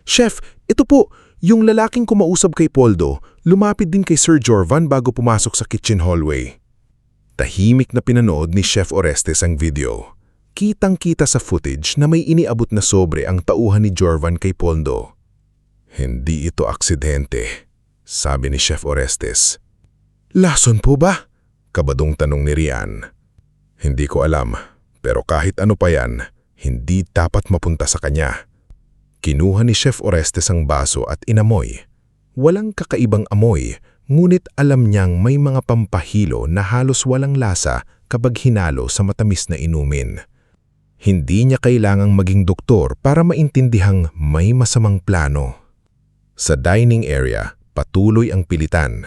Chef, ito po, yung lalaking kumausap kay Poldo, lumapit din kay Sir Jorvan bago pumasok sa kitchen hallway. Tahimik na pinanood ni Chef Orestes ang video. Kitang-kita sa footage na may iniabot na sobre ang tauhan ni Jorvan kay Poldo. Hindi ito aksidente, sabi ni Chef Orestes. Lason po ba? Kabadong tanong ni Rian. Hindi ko alam, pero kahit ano pa yan, hindi dapat mapunta sa kanya. Kinuha ni Chef Orestes ang baso at inamoy. Walang kakaibang amoy, ngunit alam niyang may mga pampahilo na halos walang lasa kapag hinalo sa matamis na inumin. Hindi niya kailangang maging doktor para maintindihang may masamang plano. Sa dining area, patuloy ang pilitan.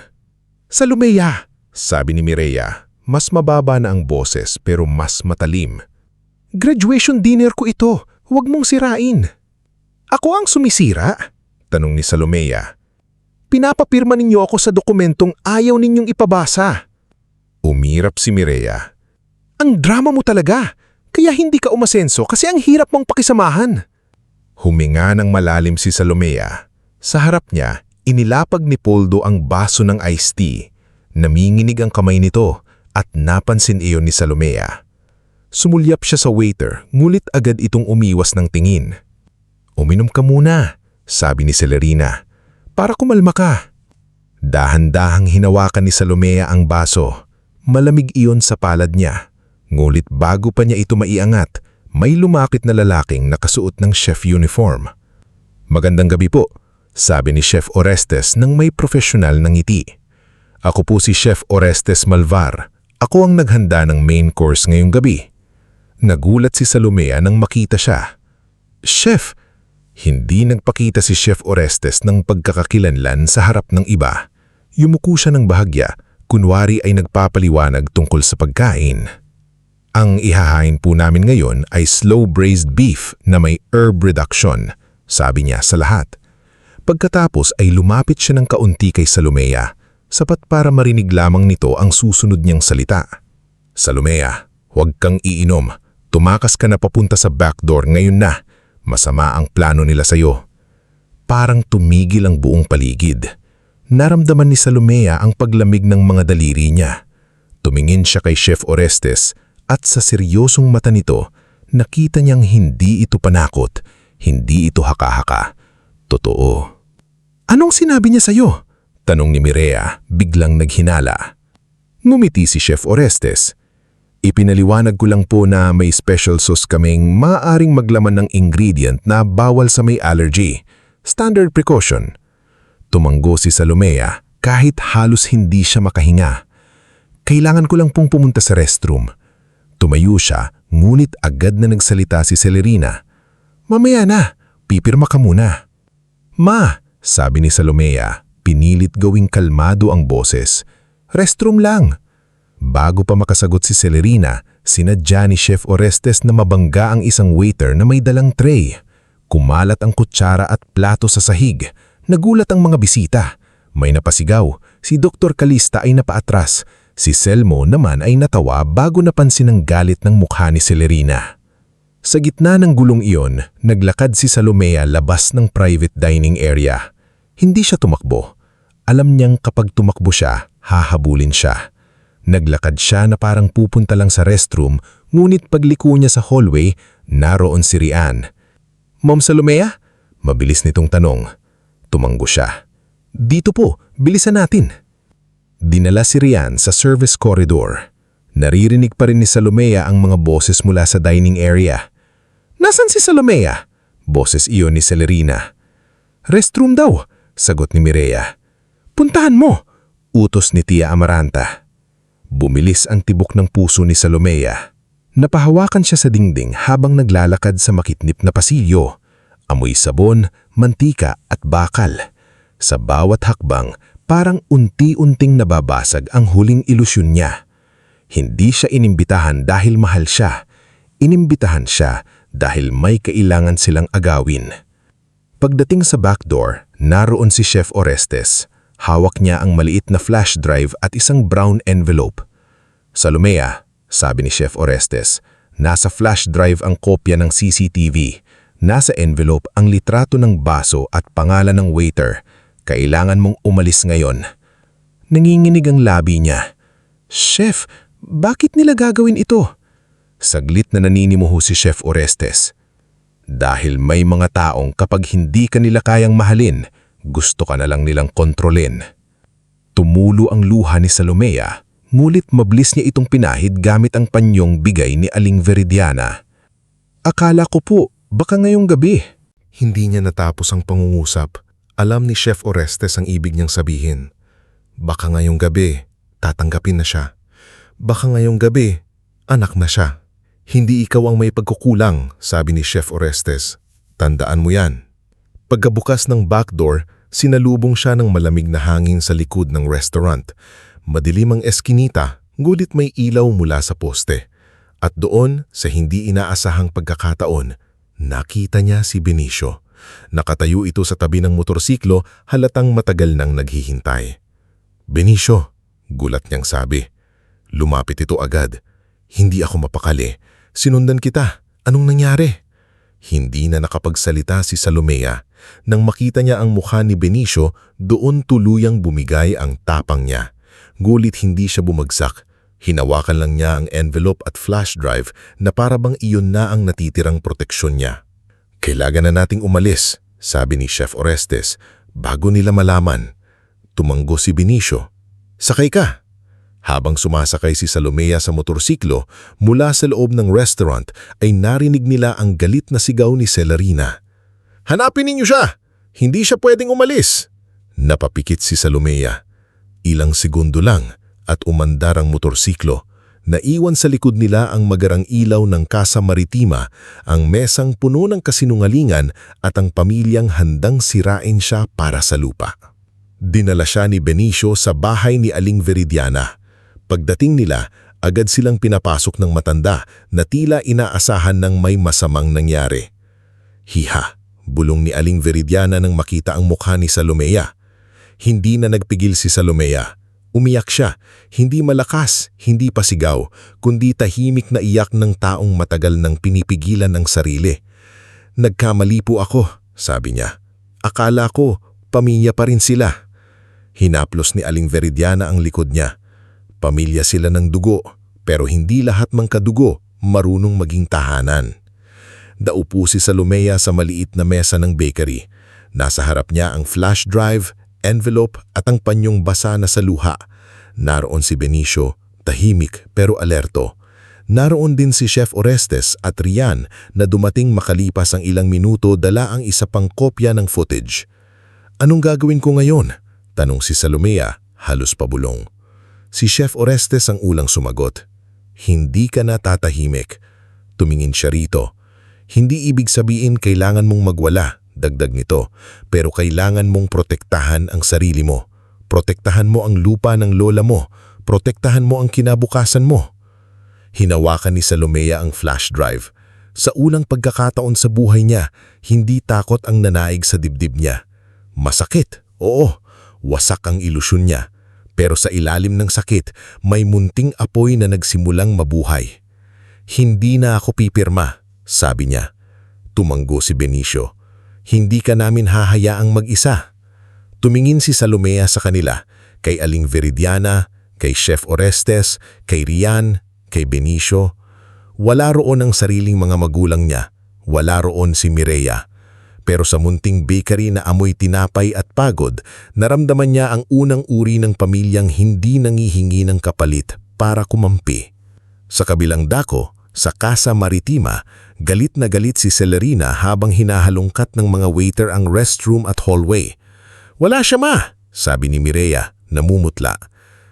Salomea, sabi ni Mireya, mas mababa na ang boses pero mas matalim. Graduation dinner ko ito, huwag mong sirain. Ako ang sumisira? Tanong ni Salomea. Pinapapirma ninyo ako sa dokumentong ayaw ninyong ipabasa. Umirap si Mireya. Ang drama mo talaga, kaya hindi ka umasenso kasi ang hirap mong pakisamahan. Huminga ng malalim si Salomea. Sa harap niya, inilapag ni Poldo ang baso ng iced tea. Naminginig ang kamay nito at napansin iyon ni Salomea. Sumulyap siya sa waiter, ngulit agad itong umiwas ng tingin. Uminom ka muna, sabi ni Celerina. Para kumalma ka. Dahan-dahang hinawakan ni Salomea ang baso. Malamig iyon sa palad niya. Ngulit bago pa niya ito maiangat, may lumakit na lalaking nakasuot ng chef uniform. "Magandang gabi po," sabi ni Chef Orestes nang may profesional na ngiti. "Ako po si Chef Orestes Malvar. Ako ang naghanda ng main course ngayong gabi." Nagulat si Salomea nang makita siya. "Chef!" Hindi nagpakita si Chef Orestes ng pagkakakilanlan sa harap ng iba. Yumuko siya ng bahagya, kunwari ay nagpapaliwanag tungkol sa pagkain. "Ang ihahain po namin ngayon ay slow-braised beef na may herb reduction," sabi niya sa lahat. Pagkatapos ay lumapit siya ng kaunti kay Salomea, sapat para marinig lamang nito ang susunod niyang salita. "Salomea, huwag kang iinom. Tumakas ka na papunta sa backdoor ngayon na. Masama ang plano nila sa'yo." Parang tumigil ang buong paligid. Naramdaman ni Salomea ang paglamig ng mga daliri niya. Tumingin siya kay Chef Orestes at sa seryosong mata nito, nakita niyang hindi ito panakot, hindi ito haka-haka. Totoo. "Anong sinabi niya sa'yo?" tanong ni Mireya, biglang naghinala. Ngumiti si Chef Orestes. "Ipinaliwanag ko lang po na may special sauce kaming maaaring maglaman ng ingredient na bawal sa may allergy. Standard precaution." Tumanggo si Salomea kahit halos hindi siya makahinga. "Kailangan ko lang pong pumunta sa restroom." Tumayo siya, ngunit agad na nagsalita si Celerina. "Mamaya na, pipirma ka muna." "Ma," sabi ni Salomea, pinilit gawing kalmado ang boses. "Restroom lang." Bago pa makasagot si Celerina, sinadya ni Chef Orestes na mabangga ang isang waiter na may dalang tray. Kumalat ang kutsara at plato sa sahig. Nagulat ang mga bisita. May napasigaw. Si Dr. Calista ay napaatras. Si Selmo naman ay natawa bago napansin ang galit ng mukha ni Celerina. Sa gitna ng gulong iyon, naglakad si Salomea labas ng private dining area. Hindi siya tumakbo. Alam niyang kapag tumakbo siya, hahabulin siya. Naglakad siya na parang pupunta lang sa restroom, ngunit pagliko niya sa hallway, naroon si Rian. "Ma'am Salomea?" Mabilis nitong tanong. Tumanggo siya. "Dito po, bilisan natin." Dinala si Rian sa service corridor. Naririnig pa rin ni Salomea ang mga boses mula sa dining area. "Nasaan si Salomea?" Boses iyon ni Celerina. "Restroom daw," sagot ni Mireya. "Puntahan mo," utos ni Tia Amaranta. Bumilis ang tibok ng puso ni Salomea. Napahawakan siya sa dingding habang naglalakad sa makitnip na pasilyo. Amoy sabon, mantika at bakal. Sa bawat hakbang, parang unti-unting nababasag ang huling ilusyon niya. Hindi siya inimbitahan dahil mahal siya. Inimbitahan siya dahil may kailangan silang agawin. Pagdating sa backdoor, naroon si Chef Orestes. Hawak niya ang maliit na flash drive at isang brown envelope. "Salomea," sabi ni Chef Orestes, "nasa flash drive ang kopya ng CCTV. Nasa envelope ang litrato ng baso at pangalan ng waiter. Kailangan mong umalis ngayon." Nanginginig ang labi niya. "Chef, bakit nila gagawin ito?" Saglit na naninimuho si Chef Orestes. "Dahil may mga taong kapag hindi ka nila kayang mahalin, gusto ka na lang nilang kontrolin." Tumulo ang luha ni Salomea, ngulit mabilis niya itong pinahid gamit ang panyong bigay ni Aling Veridiana. "Akala ko po, baka ngayong gabi." Hindi niya natapos ang pangungusap. Alam ni Chef Orestes ang ibig niyang sabihin. Baka ngayong gabi, tatanggapin na siya. Baka ngayong gabi, anak na siya. "Hindi ikaw ang may pagkukulang," sabi ni Chef Orestes. "Tandaan mo yan." Pagkabukas ng backdoor, sinalubong siya ng malamig na hangin sa likod ng restaurant. Madilim ang eskinita, ngulit may ilaw mula sa poste. At doon, sa hindi inaasahang pagkakataon, nakita niya si Benicio. Nakatayo ito sa tabi ng motorsiklo, halatang matagal nang naghihintay. "Benicio," gulat niyang sabi. Lumapit ito agad. "Hindi ako mapakali. Sinundan kita. Anong nangyari?" Hindi na nakapagsalita si Salomea. Nang makita niya ang mukha ni Benicio, doon tuluyang bumigay ang tapang niya. Gulit hindi siya bumagsak. Hinawakan lang niya ang envelope at flash drive na para bang iyon na ang natitirang proteksyon niya. "Kailangan na nating umalis," sabi ni Chef Orestes, bago nila malaman. Tumanggo si Benicio. "Sakay ka." Habang sumasakay si Salomea sa motorsiklo mula sa loob ng restaurant ay narinig nila ang galit na sigaw ni Celerina. "Hanapin ninyo siya! Hindi siya pwedeng umalis!" Napapikit si Salomea. Ilang segundo lang at umandar ang motorsiklo. Naiwan sa likod nila ang magarang ilaw ng Casa Maritima, ang mesang puno ng kasinungalingan at ang pamilyang handang sirain siya para sa lupa. Dinala siya ni Benicio sa bahay ni Aling Veridiana. Pagdating nila, agad silang pinapasok ng matanda na tila inaasahan ng may masamang nangyari. "Hiha," bulong ni Aling Veridiana nang makita ang mukha ni Salomea. Hindi na nagpigil si Salomea. Umiyak siya, hindi malakas, hindi pasigaw, kundi tahimik na iyak ng taong matagal nang pinipigilan ang sarili. "Nagkamali po ako," sabi niya. "Akala ko, pamilya pa rin sila." Hinaplos ni Aling Veridiana ang likod niya. Pamilya sila ng dugo, pero hindi lahat ng kadugo marunong maging tahanan. Daupo si Salomea sa maliit na mesa ng bakery. Nasa harap niya ang flash drive, envelope at ang panyong basa na sa luha. Naroon si Benicio, tahimik pero alerto. Naroon din si Chef Orestes at Rian na dumating makalipas ang ilang minuto dala ang isa pang kopya ng footage. "Anong gagawin ko ngayon?" tanong si Salomea, halos pabulong. Si Chef Orestes ang ulang sumagot. "Hindi ka na tatahimik." Tumingin siya rito. "Hindi ibig sabihin kailangan mong magwala," dagdag nito, "pero kailangan mong protektahan ang sarili mo. Protektahan mo ang lupa ng lola mo. Protektahan mo ang kinabukasan mo." Hinawakan ni Salomea ang flash drive. Sa unang pagkakataon sa buhay niya, hindi takot ang nanaig sa dibdib niya. Masakit, oo, wasak ang ilusyon niya. Pero sa ilalim ng sakit, may munting apoy na nagsimulang mabuhay. "Hindi na ako pipirma," sabi niya. Tumanggo si Benicio. "Hindi ka namin hahayaang mag-isa." Tumingin si Salomea sa kanila, kay Aling Veridiana, kay Chef Orestes, kay Rian, kay Benicio. Wala roon ang sariling mga magulang niya, wala roon si Mireya. Pero sa munting bakery na amoy tinapay at pagod, naramdaman niya ang unang uri ng pamilyang hindi nangihingi ng kapalit para kumampi. Sa kabilang dako, sa Casa Maritima, galit na galit si Celerina habang hinahalungkat ng mga waiter ang restroom at hallway. "Wala siya, ma," sabi ni Mireya, namumutla.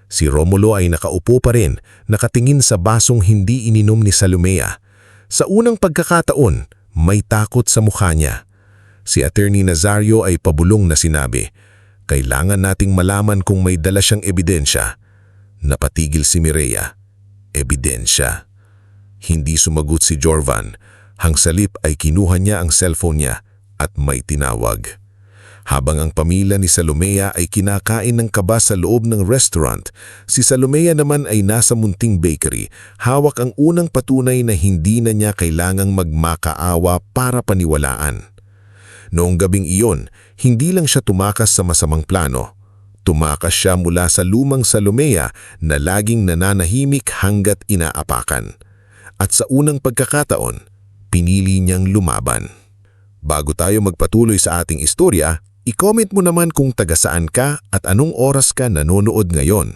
Si Romulo ay nakaupo pa rin, nakatingin sa basong hindi ininom ni Salomea. Sa unang pagkakataon, may takot sa mukha niya. Si Attorney Nazario ay pabulong na sinabi, "Kailangan nating malaman kung may dala siyang ebidensya." Napatigil si Mireya. Ebidensya. Hindi sumagot si Jorvan. Hangsalip ay kinuha niya ang cellphone niya at may tinawag. Habang ang pamilya ni Salomea ay kinakain ng kaba sa loob ng restaurant, si Salomea naman ay nasa munting bakery, hawak ang unang patunay na hindi na niya kailangang magmakaawa para paniwalaan. Noong gabing iyon, hindi lang siya tumakas sa masamang plano. Tumakas siya mula sa lumang Salomea na laging nananahimik hanggat inaapakan. At sa unang pagkakataon, pinili niyang lumaban. Bago tayo magpatuloy sa ating istorya, i-comment mo naman kung taga saan ka at anong oras ka nanonood ngayon.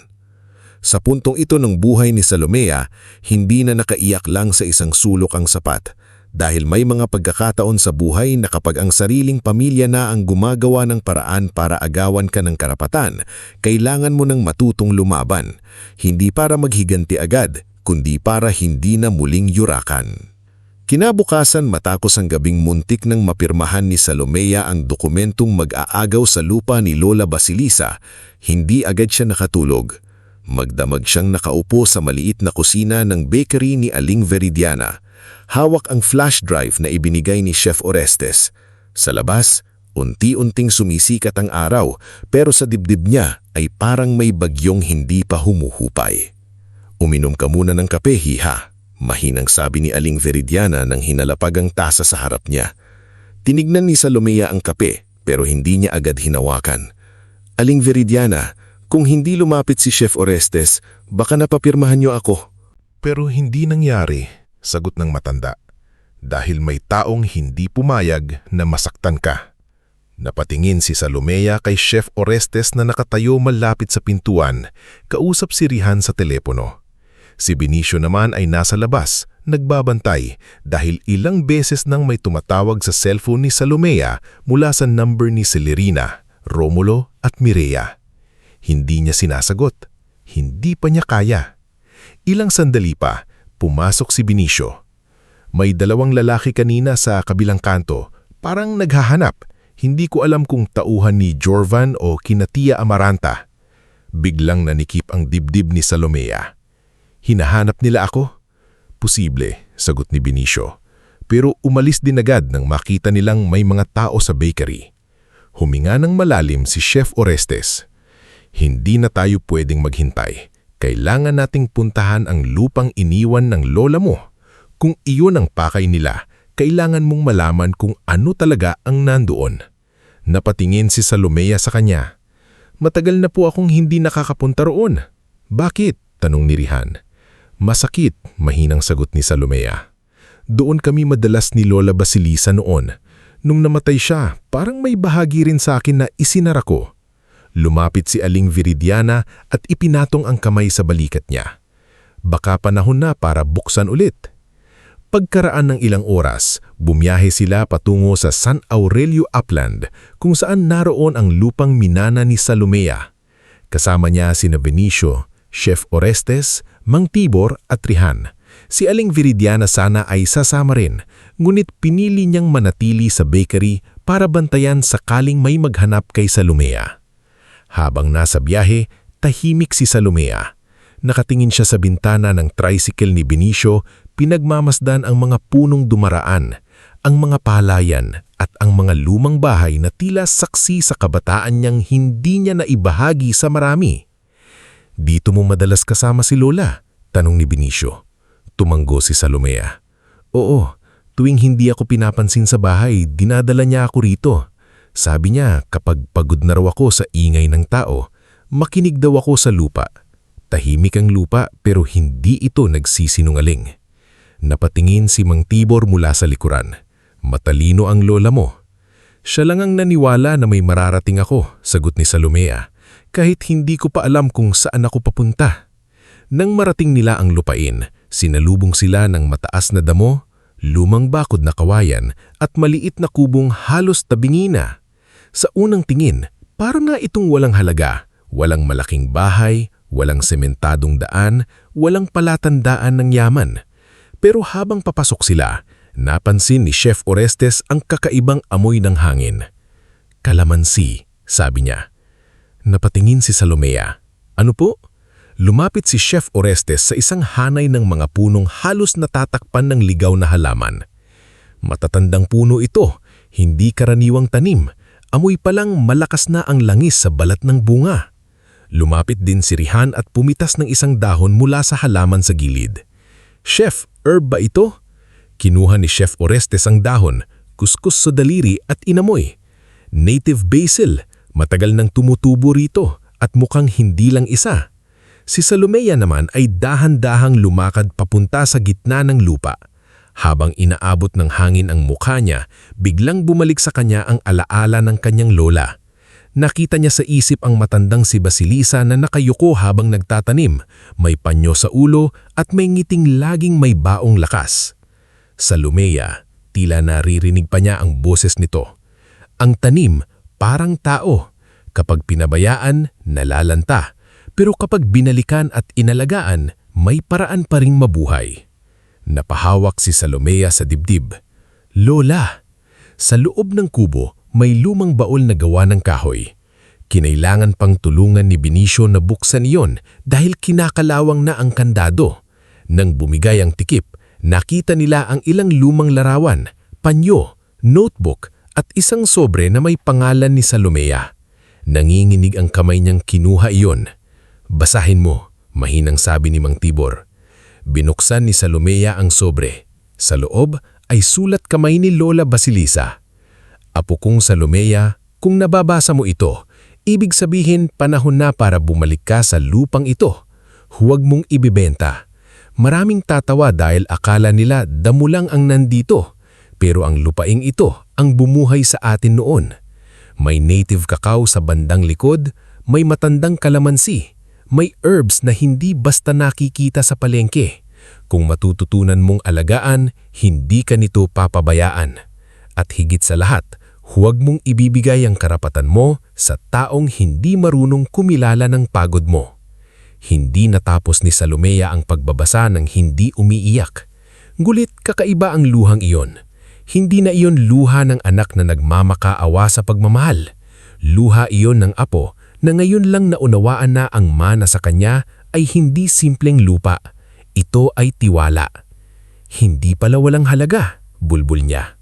Sa puntong ito ng buhay ni Salomea, hindi na nakaiyak lang sa isang sulok ang sapat. Dahil may mga pagkakataon sa buhay na kapag ang sariling pamilya na ang gumagawa ng paraan para agawan ka ng karapatan, kailangan mo nang matutong lumaban. Hindi para maghiganti agad, kundi para hindi na muling yurakan. Kinabukasan matapos ang gabing muntik nang mapirmahan ni Salomea ang dokumentong mag-aagaw sa lupa ni Lola Basilisa, hindi agad siya nakatulog. Magdamag siyang nakaupo sa maliit na kusina ng bakery ni Aling Veridiana. Hawak ang flash drive na ibinigay ni Chef Orestes. Sa labas, unti-unting sumisikat ang araw, pero sa dibdib niya ay parang may bagyong hindi pa humuhupay. "Uminom ka muna ng kape, hiha," mahinang sabi ni Aling Veridiana nang hinalapag ang tasa sa harap niya. Tinignan ni Salomea ang kape, pero hindi niya agad hinawakan. "Aling Veridiana, kung hindi lumapit si Chef Orestes, baka napapirmahan niyo ako." Pero hindi nangyari, sagot ng matanda. Dahil may taong hindi pumayag na masaktan ka. Napatingin si Salomea kay Chef Orestes na nakatayo malapit sa pintuan, kausap si Rihan sa telepono. Si Benicio naman ay nasa labas, nagbabantay dahil ilang beses nang may tumatawag sa cellphone ni Salomea mula sa number ni Celerina, Romulo at Mireya. Hindi niya sinasagot. Hindi pa niya kaya. Ilang sandali pa, pumasok si Benicio. May dalawang lalaki kanina sa kabilang kanto, parang naghahanap. Hindi ko alam kung tauhan ni Jorvan o kina Tia Amaranta. Biglang nanikip ang dibdib ni Salomea. Hinahanap nila ako? Posible, sagot ni Benicio. Pero umalis din agad nang makita nilang may mga tao sa bakery. Huminga ng malalim si Chef Orestes. Hindi na tayo pwedeng maghintay. Kailangan nating puntahan ang lupang iniwan ng lola mo. Kung iyon ang pakay nila, kailangan mong malaman kung ano talaga ang nandoon. Napatingin si Salomea sa kanya. Matagal na po akong hindi nakakapunta roon. Bakit? Tanong ni Rihan. Masakit, mahinang sagot ni Salomea. Doon kami madalas ni Lola Basilisa noon. Nung namatay siya, parang may bahagi rin sa akin na isinara ko. Lumapit si Aling Viridiana at ipinatong ang kamay sa balikat niya. Baka panahon na para buksan ulit. Pagkaraan ng ilang oras, bumiyahe sila patungo sa San Aurelio Upland kung saan naroon ang lupang minana ni Salomea. Kasama niya sina Benicio, Chef Orestes, Mang Tibor at Rihan. Si Aling Viridiana sana ay sasama rin, ngunit pinili niyang manatili sa bakery para bantayan sakaling may maghanap kay Salomea. Habang nasa biyahe, tahimik si Salomea. Nakatingin siya sa bintana ng tricycle ni Benicio, pinagmamasdan ang mga punong dumaraan, ang mga palayan at ang mga lumang bahay na tila saksi sa kabataan niyang hindi niya naibahagi sa marami. Dito mo madalas kasama si Lola? Tanong ni Benicio. Tumanggo si Salomea. Oo, tuwing hindi ako pinapansin sa bahay, dinadala niya ako rito. Sabi niya kapag pagod na raw ako sa ingay ng tao, makinig daw ako sa lupa. Tahimik ang lupa pero hindi ito nagsisinungaling. Napatingin si Mang Tibor mula sa likuran. Matalino ang lola mo. Siya lang ang naniwala na may mararating ako, sagot ni Salomea, kahit hindi ko pa alam kung saan ako papunta. Nang marating nila ang lupain, sinalubong sila ng mataas na damo, lumang bakod na kawayan at maliit na kubong halos tabingi na. Sa unang tingin, parang nga itong walang halaga, walang malaking bahay, walang sementadong daan, walang palatandaan ng yaman. Pero habang papasok sila, napansin ni Chef Orestes ang kakaibang amoy ng hangin. Kalamansi, sabi niya. Napatingin si Salomea. Ano po? Lumapit si Chef Orestes sa isang hanay ng mga punong halos natatakpan ng ligaw na halaman. Matatandang puno ito, hindi karaniwang tanim. Amoy palang malakas na ang langis sa balat ng bunga. Lumapit din si Rihan at pumitas ng isang dahon mula sa halaman sa gilid. Chef, herb ba ito? Kinuha ni Chef Orestes ang dahon, kuskus sa daliri at inamoy. Native basil, matagal nang tumutubo rito at mukhang hindi lang isa. Si Salomea naman ay dahan-dahang lumakad papunta sa gitna ng lupa. Habang inaabot ng hangin ang mukha niya, biglang bumalik sa kanya ang alaala ng kanyang lola. Nakita niya sa isip ang matandang si Basilisa na nakayuko habang nagtatanim, may panyo sa ulo at may ngiting laging may baong lakas. Salomea, tila naririnig pa niya ang boses nito. Ang tanim, parang tao. Kapag pinabayaan, nalalanta. Pero kapag binalikan at inalagaan, may paraan pa ring mabuhay. Napahawak si Salomea sa dibdib. Lola! Sa loob ng kubo, may lumang baol na gawa ng kahoy. Kinailangan pang tulungan ni Benicio na buksan iyon dahil kinakalawang na ang kandado. Nang bumigay ang tikip, nakita nila ang ilang lumang larawan, panyo, notebook at isang sobre na may pangalan ni Salomea. Nanginginig ang kamay niyang kinuha iyon. Basahin mo, mahinang sabi ni Mang Tibor. Binuksan ni Salomea ang sobre. Sa loob ay sulat kamay ni Lola Basilisa. Apo kong Salomea, kung nababasa mo ito, ibig sabihin panahon na para bumalik ka sa lupang ito. Huwag mong ibibenta. Maraming tatawa dahil akala nila damo lang ang nandito, pero ang lupaing ito ang bumuhay sa atin noon. May native cacao sa bandang likod, may matandang kalamansi, may herbs na hindi basta nakikita sa palengke. Kung matututunan mong alagaan, hindi ka nito papabayaan. At higit sa lahat, huwag mong ibibigay ang karapatan mo sa taong hindi marunong kumilala ng pagod mo. Hindi natapos ni Salomea ang pagbabasa ng hindi umiiyak. Gulit kakaiba ang luhang iyon. Hindi na iyon luha ng anak na nagmamakaawa sa pagmamahal. Luha iyon ng apo na ngayon lang naunawaan na ang mana sa kanya ay hindi simpleng lupa. Ito ay tiwala. Hindi pala walang halaga, bulbul niya.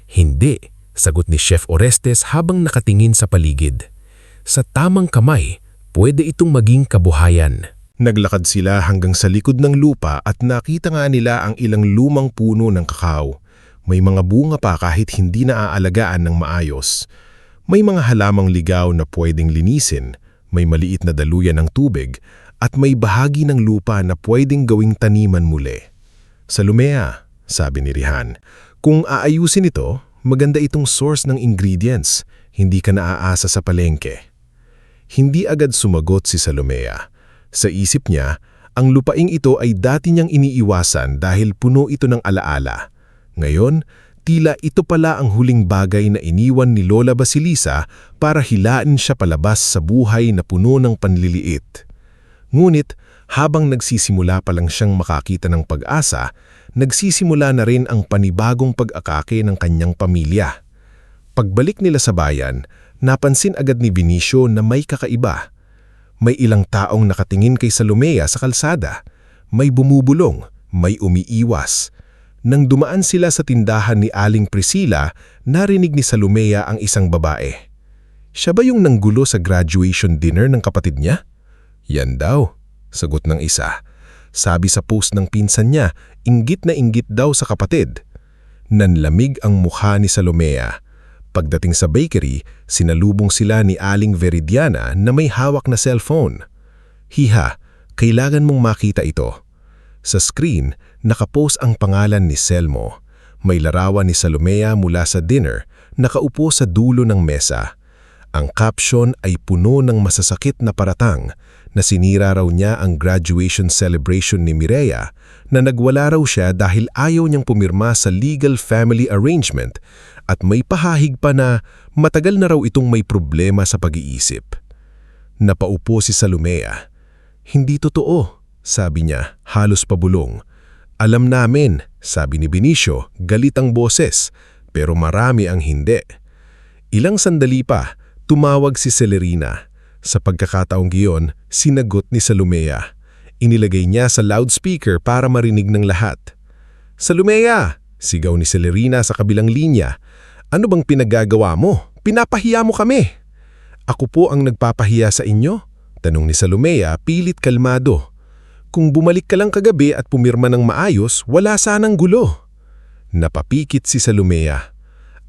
Hindi, sagot ni Chef Orestes habang nakatingin sa paligid. Sa tamang kamay, pwede itong maging kabuhayan. Naglakad sila hanggang sa likod ng lupa at nakita nga nila ang ilang lumang puno ng kakao. May mga bunga pa kahit hindi naaalagaan ng maayos. May mga halamang ligaw na pwedeng linisin, may maliit na daluyan ng tubig, at may bahagi ng lupa na pwedeng gawing taniman muli. Salomea, sabi ni Rihan, kung aayusin ito, maganda itong source ng ingredients, hindi ka naaasa sa palengke. Hindi agad sumagot si Salomea. Sa isip niya, ang lupaing ito ay dati niyang iniiwasan dahil puno ito ng alaala. Ngayon, tila ito pala ang huling bagay na iniwan ni Lola Basilisa para hilain siya palabas sa buhay na puno ng panliliit. Ngunit, habang nagsisimula pa lang siyang makakita ng pag-asa, nagsisimula na rin ang panibagong pag-akake ng kanyang pamilya. Pagbalik nila sa bayan, napansin agad ni Vinicio na may kakaiba. May ilang taong nakatingin kay Salomea sa kalsada. May bumubulong, may umiiwas. Nang dumaan sila sa tindahan ni Aling Priscilla, narinig ni Salomea ang isang babae. Siya ba yung nanggulo sa graduation dinner ng kapatid niya? Yan daw, sagot ng isa. Sabi sa post ng pinsan niya, inggit na inggit daw sa kapatid. Nanlamig ang mukha ni Salomea. Pagdating sa bakery, sinalubong sila ni Aling Veridiana na may hawak na cellphone. Hiha, kailangan mong makita ito. Sa screen, nakapost ang pangalan ni Selmo. May larawan ni Salomea mula sa dinner, nakaupo sa dulo ng mesa. Ang caption ay puno ng masasakit na paratang na sinira raw niya ang graduation celebration ni Mireya, na nagwala raw siya dahil ayaw niyang pumirma sa legal family arrangement, at may pahahig pa na matagal na raw itong may problema sa pag-iisip. Napaupo si Salomea. Hindi totoo, sabi niya, halos pabulong. Alam namin, sabi ni Vinicio, galit ang boses, pero marami ang hindi. Ilang sandali pa, tumawag si Celerina. Sa pagkakataong giyon, sinagot ni Salomea. Inilagay niya sa loudspeaker para marinig ng lahat. Salomea! Sigaw ni Celerina sa kabilang linya. Ano bang pinagagawa mo? Pinapahiya mo kami. Ako po ang nagpapahiya sa inyo? Tanong ni Salomea, pilit kalmado. Kung bumalik ka lang kagabi at pumirma ng maayos, wala sanang gulo. Napapikit si Salomea.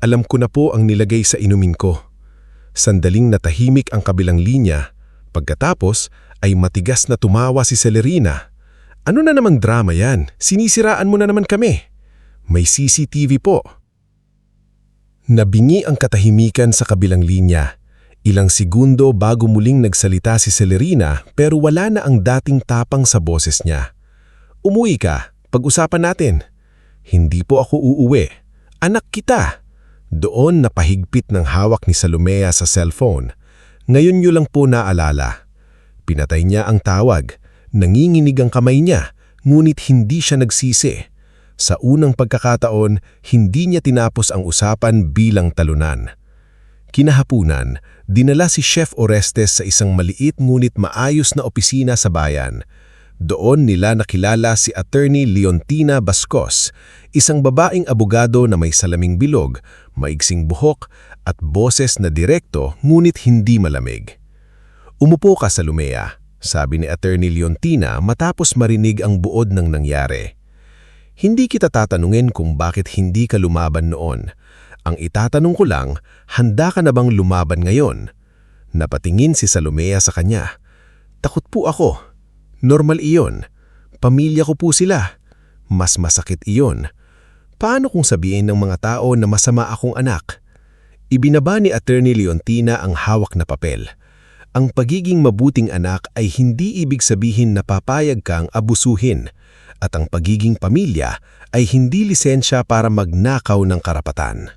Alam ko na po ang nilagay sa inumin ko. Sandaling natahimik ang kabilang linya. Pagkatapos ay matigas na tumawa si Celerina. Ano na namang drama yan? Sinisiraan mo na naman kami. May CCTV po. Nabingi ang katahimikan sa kabilang linya. Ilang segundo bago muling nagsalita si Celerina pero wala na ang dating tapang sa boses niya. Umuwi ka, pag-usapan natin. Hindi po ako uuwi. Anak kita. Doon napahigpit ng hawak ni Salomea sa cellphone. Ngayon niyo lang po naalala. Pinatay niya ang tawag. Nanginginig ang kamay niya, ngunit hindi siya nagsisi. Sa unang pagkakataon, hindi niya tinapos ang usapan bilang talunan. Kinahapunan, dinala si Chef Orestes sa isang maliit ngunit maayos na opisina sa bayan. Doon nila nakilala si Attorney Leontina Bascos, isang babaeng abogado na may salaming bilog, maigsing buhok at boses na direkto ngunit hindi malamig. Umupo ka, Salomea, sabi ni Attorney Leontina matapos marinig ang buod ng nangyari. Hindi kita tatanungin kung bakit hindi ka lumaban noon. Ang itatanong ko lang, handa ka na bang lumaban ngayon? Napatingin si Salomea sa kanya. Takot po ako. Normal iyon. Pamilya ko po sila. Mas masakit iyon. Paano kung sabihin ng mga tao na masama akong anak? Ibinaba ni Attorney Leontina ang hawak na papel. Ang pagiging mabuting anak ay hindi ibig sabihin na papayag kang abusuhin, at ang pagiging pamilya ay hindi lisensya para magnakaw ng karapatan.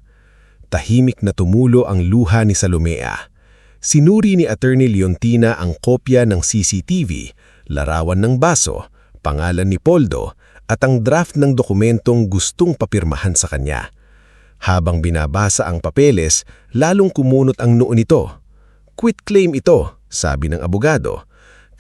Tahimik na tumulo ang luha ni Salomea. Sinuri ni Attorney Leontina ang kopya ng CCTV, larawan ng baso, pangalan ni Poldo, at ang draft ng dokumentong gustong papirmahan sa kanya. Habang binabasa ang papeles, lalong kumunot ang noo nito. Quitclaim ito, sabi ng abogado.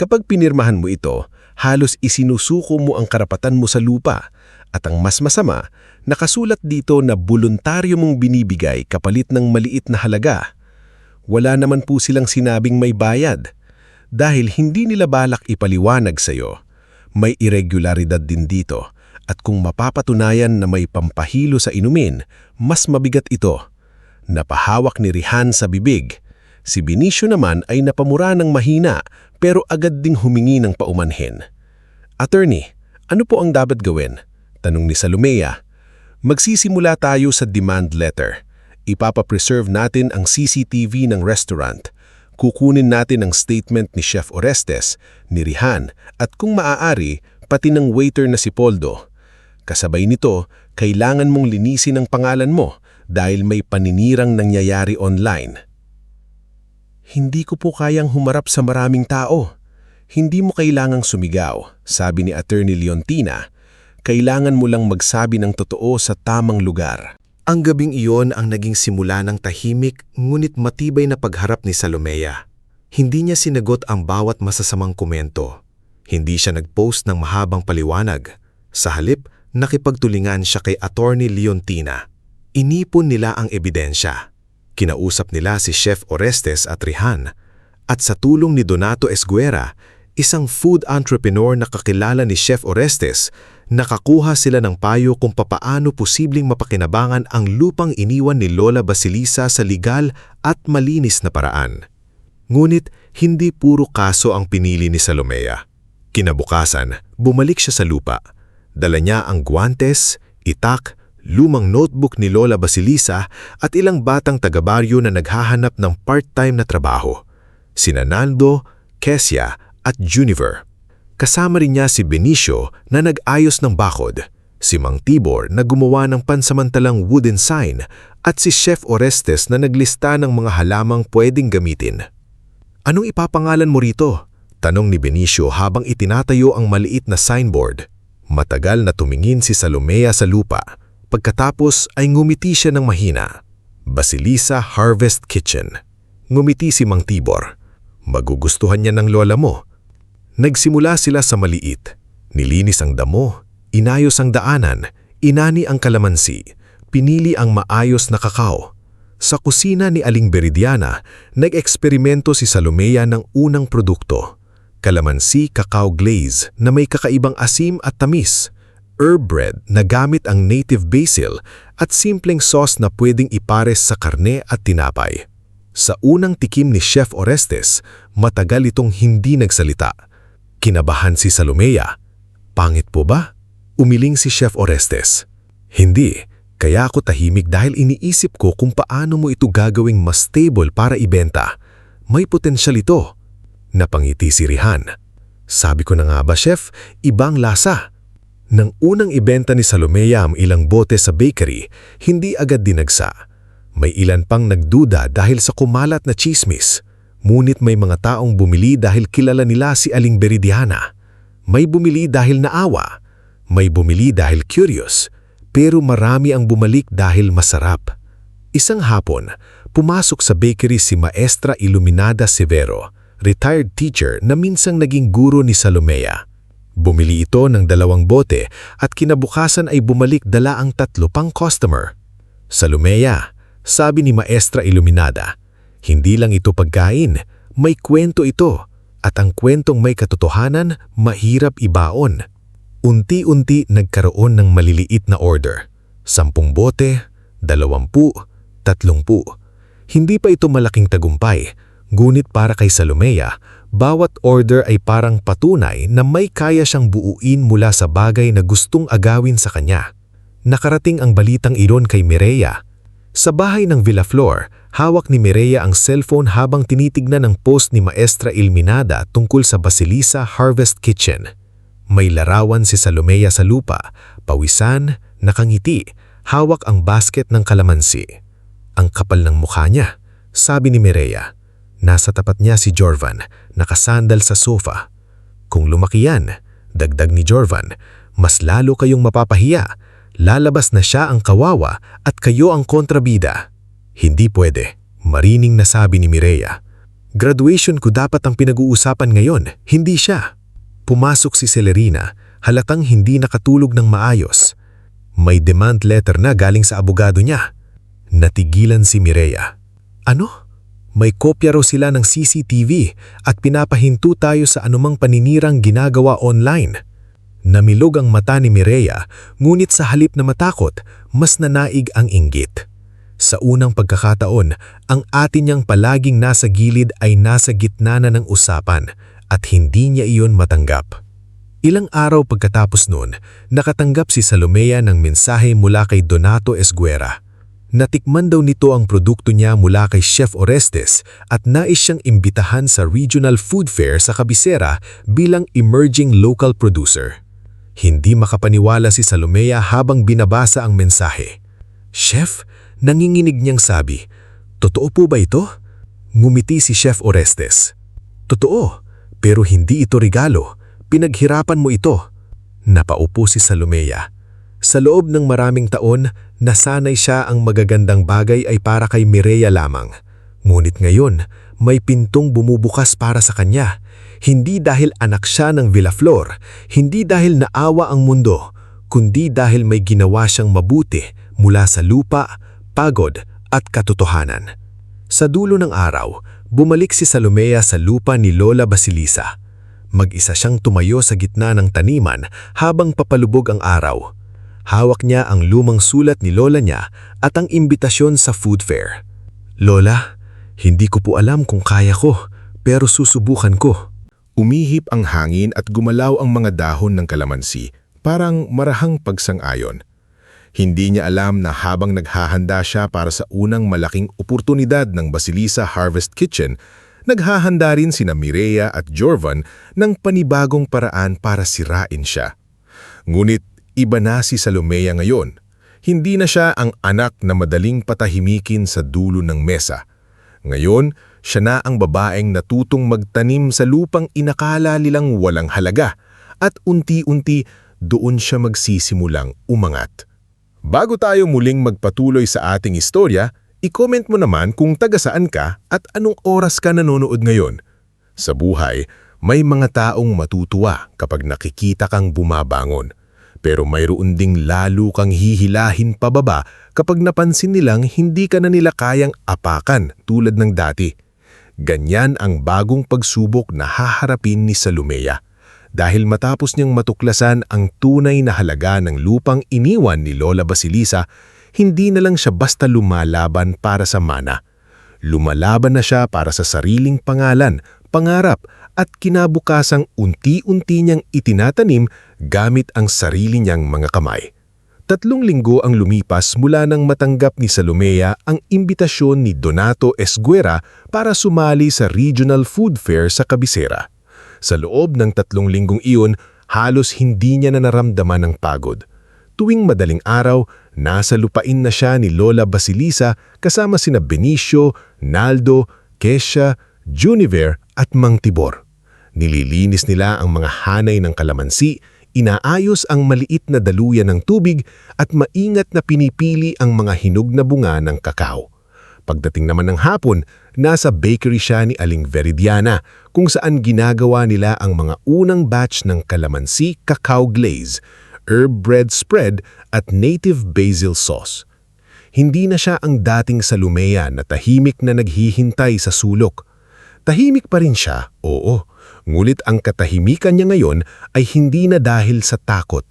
Kapag pinirmahan mo ito, halos isinusuko mo ang karapatan mo sa lupa. At ang mas masama, nakasulat dito na voluntaryo mong binibigay kapalit ng maliit na halaga. Wala naman po silang sinabing may bayad. Dahil hindi nila balak ipaliwanag sa iyo, may irregularidad din dito. At kung mapapatunayan na may pampahilo sa inumin, mas mabigat ito. Napahawak ni Rihan sa bibig. Si Benicio naman ay napamura ng mahina pero agad ding humingi ng paumanhin. Attorney, ano po ang dapat gawin? Tanong ni Salomea. Magsisimula tayo sa demand letter. Ipapapreserve natin ang CCTV ng restaurant. Kukunin natin ang statement ni Chef Orestes, ni Rihan, at kung maaari, pati ng waiter na si Poldo. Kasabay nito, kailangan mong linisin ang pangalan mo dahil may paninirang nangyayari online. Hindi ko po kayang humarap sa maraming tao. Hindi mo kailangang sumigaw, sabi ni Attorney Leontina. Kailangan mo lang magsabi ng totoo sa tamang lugar. Ang gabing iyon ang naging simula ng tahimik ngunit matibay na pagharap ni Salomea. Hindi niya sinagot ang bawat masasamang komento. Hindi siya nag-post ng mahabang paliwanag. Sa halip, nakipagtulingan siya kay Attorney Leontina. Inipon nila ang ebidensya. Kinausap nila si Chef Orestes at Rihan. At sa tulong ni Donato Esguera, isang food entrepreneur na kakilala ni Chef Orestes, nakakuha sila ng payo kung papaano posibleng mapakinabangan ang lupang iniwan ni Lola Basilisa sa legal at malinis na paraan. Ngunit hindi puro kaso ang pinili ni Salomea. Kinabukasan, bumalik siya sa lupa. Dala niya ang guantes, itak, lumang notebook ni Lola Basilisa at ilang batang taga-baryo na naghahanap ng part-time na trabaho. Sina Naldo, Kesia at Juniver. Kasama rin niya si Benicio na nag-ayos ng bakod, si Mang Tibor na gumawa ng pansamantalang wooden sign at si Chef Orestes na naglista ng mga halamang pwedeng gamitin. Anong ipapangalan mo rito? Tanong ni Benicio habang itinatayo ang maliit na signboard. Matagal na tumingin si Salomea sa lupa. Pagkatapos ay ngumiti siya ng mahina. Basilisa Harvest Kitchen. Ngumiti si Mang Tibor. Magugustuhan niya ng lola mo. Nagsimula sila sa maliit. Nilinis ang damo, inayos ang daanan, inani ang kalamansi, pinili ang maayos na kakao. Sa kusina ni Aling Beridiana, nag-eksperimento si Salomea ng unang produkto. Kalamansi cacao glaze na may kakaibang asim at tamis. Herb bread na gamit ang native basil at simpleng sauce na pwedeng ipares sa karne at tinapay. Sa unang tikim ni Chef Orestes, matagal itong hindi nagsalita. Kinabahan si Salomea. Pangit po ba? Umiling si Chef Orestes. Hindi, kaya ako tahimik dahil iniisip ko kung paano mo ito gagawing mas stable para ibenta. May potensyal ito. Napangiti si Rihan. Sabi ko na nga ba, Chef, ibang lasa. Nang unang ibenta ni Salomea ang ilang bote sa bakery, hindi agad dinagsa. May ilan pang nagduda dahil sa kumalat na chismis. Ngunit may mga taong bumili dahil kilala nila si Aling Beridiana. May bumili dahil naawa. May bumili dahil curious. Pero marami ang bumalik dahil masarap. Isang hapon, pumasok sa bakery si Maestra Iluminada Severo, retired teacher na minsang naging guro ni Salomea. Bumili ito ng 2 bote at kinabukasan ay bumalik dala ang 3 pang customer. Salomea, sabi ni Maestra Iluminada, hindi lang ito pagkain, may kwento ito at ang kwentong may katotohanan mahirap ibaon. Unti-unti nagkaroon ng maliliit na order. 10 bote, 20, 30. Hindi pa ito malaking tagumpay, ngunit para kay Salomea, bawat order ay parang patunay na may kaya siyang buuin mula sa bagay na gustong agawin sa kanya. Nakarating ang balitang iyon kay Mireya. Sa bahay ng Villaflor, Hawak ni Mireya ang cellphone habang tinitignan ang post ni Maestra Ilminada tungkol sa Basilisa Harvest Kitchen. May larawan si Salomea sa lupa, pawisan, nakangiti, hawak ang basket ng kalamansi. Ang kapal ng mukha niya, sabi ni Mireya. Nasa tapat niya si Jorvan, nakasandal sa sofa. Kung lumaki yan, dagdag ni Jorvan, mas lalo kayong mapapahiya. Lalabas na siya ang kawawa at kayo ang kontrabida. Hindi pwede, marining nasabi ni Mireya. Graduation ko dapat ang pinag-uusapan ngayon, hindi siya. Pumasok si Celerina, halatang hindi nakatulog ng maayos. May demand letter na galing sa abogado niya. Natigilan si Mireya. Ano? May kopya raw sila ng CCTV at pinapahinto tayo sa anumang paninirang ginagawa online. Namilog ang mata ni Mireya, ngunit sa halip na matakot, mas nanaig ang inggit. Sa unang pagkakataon, ang atin niyang palaging nasa gilid ay nasa gitna na ng usapan at hindi niya iyon matanggap. Ilang araw pagkatapos noon, nakatanggap si Salomea ng mensahe mula kay Donato Esguera. Natikman daw nito ang produkto niya mula kay Chef Orestes at nais siyang imbitahan sa Regional Food Fair sa Cabecera bilang emerging local producer. Hindi makapaniwala si Salomea habang binabasa ang mensahe. Chef, nanginginig niyang sabi, "Totoo po ba ito?" Ngumiti si Chef Orestes. "Totoo, pero hindi ito regalo. Pinaghirapan mo ito." Napaupo si Salomea. Sa loob ng maraming taon, nasanay siya ang magagandang bagay ay para kay Mireya lamang. Ngunit ngayon, may pintong bumubukas para sa kanya. Hindi dahil anak siya ng Villaflor, hindi dahil naawa ang mundo, kundi dahil may ginawa siyang mabuti mula sa lupa, pagod at katotohanan. Sa dulo ng araw, bumalik si Salomea sa lupa ni Lola Basilisa. Mag-isa siyang tumayo sa gitna ng taniman habang papalubog ang araw. Hawak niya ang lumang sulat ni Lola niya at ang imbitasyon sa food fair. "Lola, hindi ko po alam kung kaya ko, pero susubukan ko." Umihip ang hangin at gumalaw ang mga dahon ng kalamansi, parang marahang pagsang-ayon. Hindi niya alam na habang naghahanda siya para sa unang malaking oportunidad ng Basilisa Harvest Kitchen, naghahanda rin sina Mireya at Jorvan ng panibagong paraan para sirain siya. Ngunit iba na si Salomea ngayon. Hindi na siya ang anak na madaling patahimikin sa dulo ng mesa. Ngayon, siya na ang babaeng natutong magtanim sa lupang inakala nilang walang halaga at unti-unti doon siya magsisimulang umangat. Bago tayo muling magpatuloy sa ating istorya, i-comment mo naman kung taga saan ka at anong oras ka nanonood ngayon. Sa buhay, may mga taong matutuwa kapag nakikita kang bumabangon. Pero mayroon ding lalo kang hihilahin pababa kapag napansin nilang hindi ka na nila kayang apakan tulad ng dati. Ganyan ang bagong pagsubok na haharapin ni Salomea. Dahil matapos niyang matuklasan ang tunay na halaga ng lupang iniwan ni Lola Basilisa, hindi na lang siya basta lumalaban para sa mana. Lumalaban na siya para sa sariling pangalan, pangarap at kinabukasang unti-unti niyang itinatanim gamit ang sarili niyang mga kamay. 3 linggo ang lumipas mula nang matanggap ni Salomea ang imbitasyon ni Donato Esguera para sumali sa Regional Food Fair sa Cabecera. Sa loob ng 3 linggong iyon, halos hindi niya na naramdaman ang pagod. Tuwing madaling araw, nasa lupain na siya ni Lola Basilisa kasama sina Benicio, Naldo, Kesha, Juniver at Mang Tibor. Nililinis nila ang mga hanay ng kalamansi, inaayos ang maliit na daluyan ng tubig at maingat na pinipili ang mga hinog na bunga ng kakao. Pagdating naman ng hapon, nasa bakery siya ni Aling Veridiana kung saan ginagawa nila ang mga unang batch ng kalamansi cacao glaze, herb bread spread at native basil sauce. Hindi na siya ang dating Salomea na tahimik na naghihintay sa sulok. Tahimik pa rin siya, oo. Ngunit ang katahimikan niya ngayon ay hindi na dahil sa takot.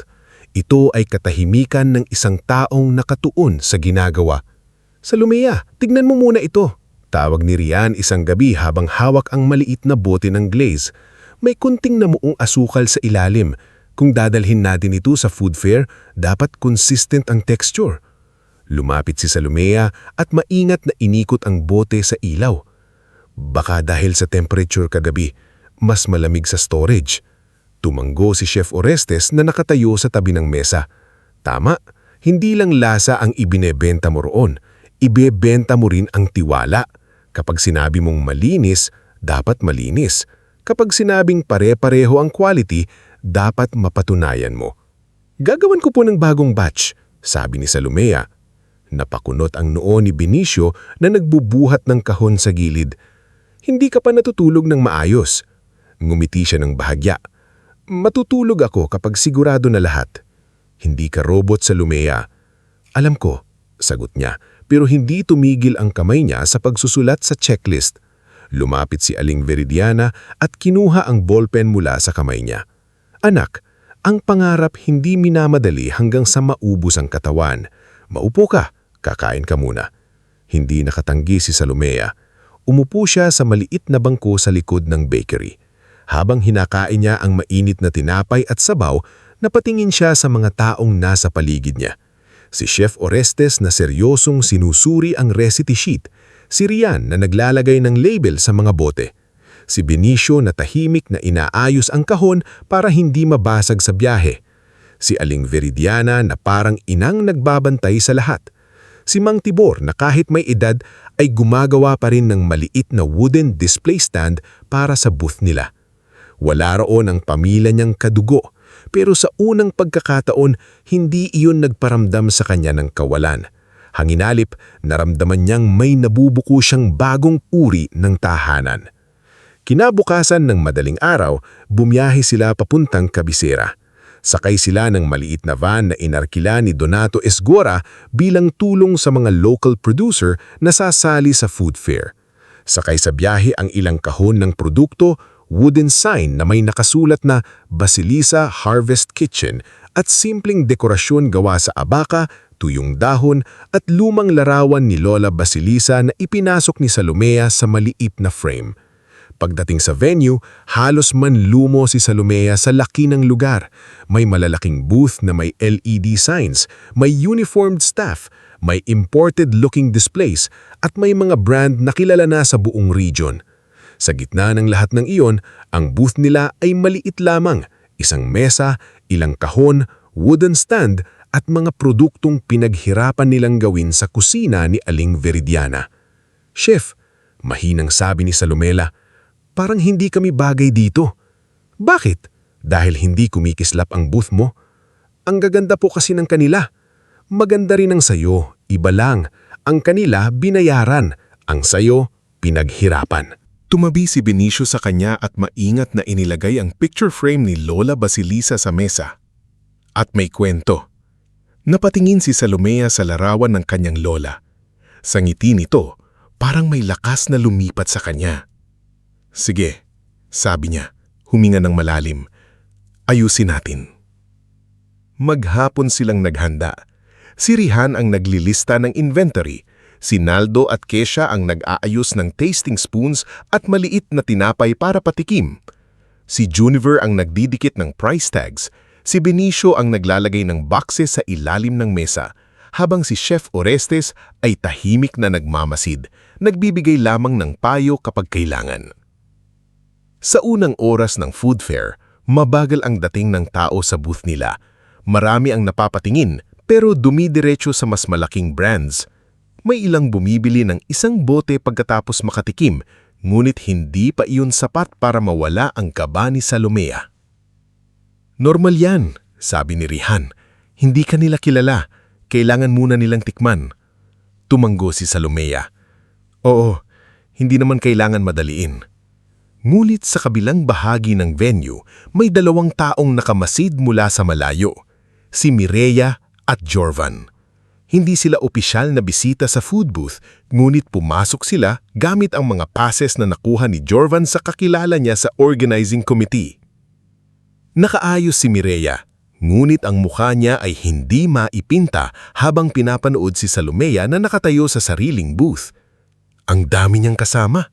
Ito ay katahimikan ng isang taong nakatuon sa ginagawa. "Salomea, tignan mo muna ito." Tawag ni Rian isang gabi habang hawak ang maliit na bote ng glaze. May kunting namuong asukal sa ilalim. Kung dadalhin natin ito sa food fair, dapat consistent ang texture. Lumapit si Salomea at maingat na inikot ang bote sa ilaw. Baka dahil sa temperature kagabi, mas malamig sa storage. Tumanggo si Chef Orestes na nakatayo sa tabi ng mesa. Tama, hindi lang lasa ang ibinebenta mo roon, ibebenta mo rin ang tiwala. Kapag sinabi mong malinis, dapat malinis. Kapag sinabing pare-pareho ang quality, dapat mapatunayan mo. Gagawan ko po ng bagong batch, sabi ni Salomea. Napakunot ang noo ni Benicio na nagbubuhat ng kahon sa gilid. Hindi ka pa natutulog ng maayos. Ngumiti siya ng bahagya. Matutulog ako kapag sigurado na lahat. Hindi ka robot, Salomea. Alam ko, sagot niya, pero hindi tumigil ang kamay niya sa pagsusulat sa checklist. Lumapit si Aling Veridiana at kinuha ang ballpen mula sa kamay niya. Anak, ang pangarap hindi minamadali hanggang sa maubos ang katawan. Maupo ka, kakain ka muna. Hindi nakatanggi si Salomea. Umupo siya sa maliit na bangko sa likod ng bakery. Habang hinakain niya ang mainit na tinapay at sabaw, napatingin siya sa mga taong nasa paligid niya. Si Chef Orestes na seryosong sinusuri ang recipe sheet. Si Rian na naglalagay ng label sa mga bote. Si Benicio na tahimik na inaayos ang kahon para hindi mabasag sa biyahe. Si Aling Veridiana na parang inang nagbabantay sa lahat. Si Mang Tibor na kahit may edad ay gumagawa pa rin ng maliit na wooden display stand para sa booth nila. Wala roon ang pamilya niyang kadugo, pero sa unang pagkakataon, hindi iyon nagparamdam sa kanya ng kawalan. Hanginalip, naramdaman niyang may nabubuko siyang bagong uri ng tahanan. Kinabukasan ng madaling araw, bumiyahe sila papuntang Cabisera. Sakay sila ng maliit na van na inarkila ni Donato Esgora bilang tulong sa mga local producer na sasali sa food fair. Sakay sa biyahe ang ilang kahon ng produkto, wooden sign na may nakasulat na Basilisa Harvest Kitchen at simpleng dekorasyon gawa sa abaka, tuyong dahon at lumang larawan ni Lola Basilisa na ipinasok ni Salomea sa maliit na frame. Pagdating sa venue, halos manlumo si Salomea sa laki ng lugar. May malalaking booth na may LED signs, may uniformed staff, may imported-looking displays, at may mga brand na kilala na sa buong region. Sa gitna ng lahat ng iyon, ang booth nila ay maliit lamang, isang mesa, ilang kahon, wooden stand, at mga produktong pinaghirapan nilang gawin sa kusina ni Aling Veridiana. Chef, mahinang sabi ni Salomela, parang hindi kami bagay dito. Bakit? Dahil hindi kumikislap ang booth mo? Ang gaganda po kasi ng kanila. Maganda rin ang sayo, iba lang. Ang kanila binayaran, ang sayo pinaghirapan. Tumabi si Benicio sa kanya at maingat na inilagay ang picture frame ni Lola Basilisa sa mesa. At may kwento. Napatingin si Salomea sa larawan ng kanyang lola. Sa ngiti nito, parang may lakas na lumipat sa kanya. Sige, sabi niya, huminga ng malalim. Ayusin natin. Maghapon silang naghanda. Si Rihan ang naglilista ng inventory. Si Naldo at Kesha ang nag-aayos ng tasting spoons at maliit na tinapay para patikim. Si Juniver ang nagdidikit ng price tags. Si Benicio ang naglalagay ng boxes sa ilalim ng mesa. Habang si Chef Orestes ay tahimik na nagmamasid. Nagbibigay lamang ng payo kapag kailangan. Sa unang oras ng food fair, mabagal ang dating ng tao sa booth nila. Marami ang napapatingin pero dumidiretso sa mas malaking brands. May ilang bumibili ng isang bote pagkatapos makatikim, ngunit hindi pa iyon sapat para mawala ang kaba ni Salomea. Normal yan, sabi ni Rihan. Hindi ka nila kilala. Kailangan muna nilang tikman. Tumanggo si Salomea. Oo, hindi naman kailangan madaliin. Ngunit sa kabilang bahagi ng venue, may dalawang taong nakamasid mula sa malayo, si Mireya at Jorvan. Hindi sila opisyal na bisita sa food booth, ngunit pumasok sila gamit ang mga passes na nakuha ni Jorvan sa kakilala niya sa organizing committee. Nakaayos si Mireya, ngunit ang mukha niya ay hindi maipinta habang pinapanood si Salomea na nakatayo sa sariling booth. Ang dami niyang kasama.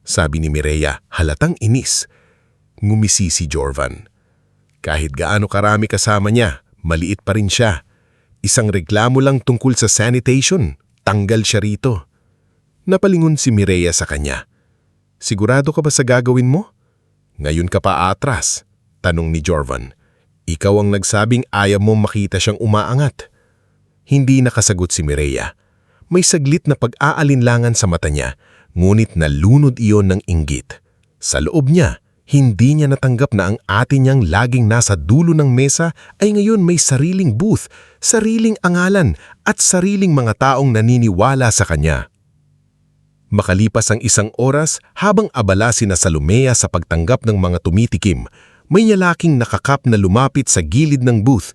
Sabi ni Mireya, halatang inis. Ngumisi si Jorvan. Kahit gaano karami kasama niya, maliit pa rin siya. Isang reklamo lang tungkol sa sanitation. Tanggal siya rito. Napalingon si Mireya sa kanya. Sigurado ka ba sa gagawin mo? Ngayon ka pa atras, tanong ni Jorvan. Ikaw ang nagsabing ayaw mo makita siyang umaangat. Hindi nakasagot si Mireya. May saglit na pag-aalinlangan sa mata niya, ngunit nalunod iyon ng inggit. Sa loob niya, hindi niya natanggap na ang ate niyang laging nasa dulo ng mesa ay ngayon may sariling booth, sariling angalan at sariling mga taong naniniwala sa kanya. Makalipas ang isang oras habang abala sina Salomea sa pagtanggap ng mga tumitikim, may lalaking nakakap na lumapit sa gilid ng booth.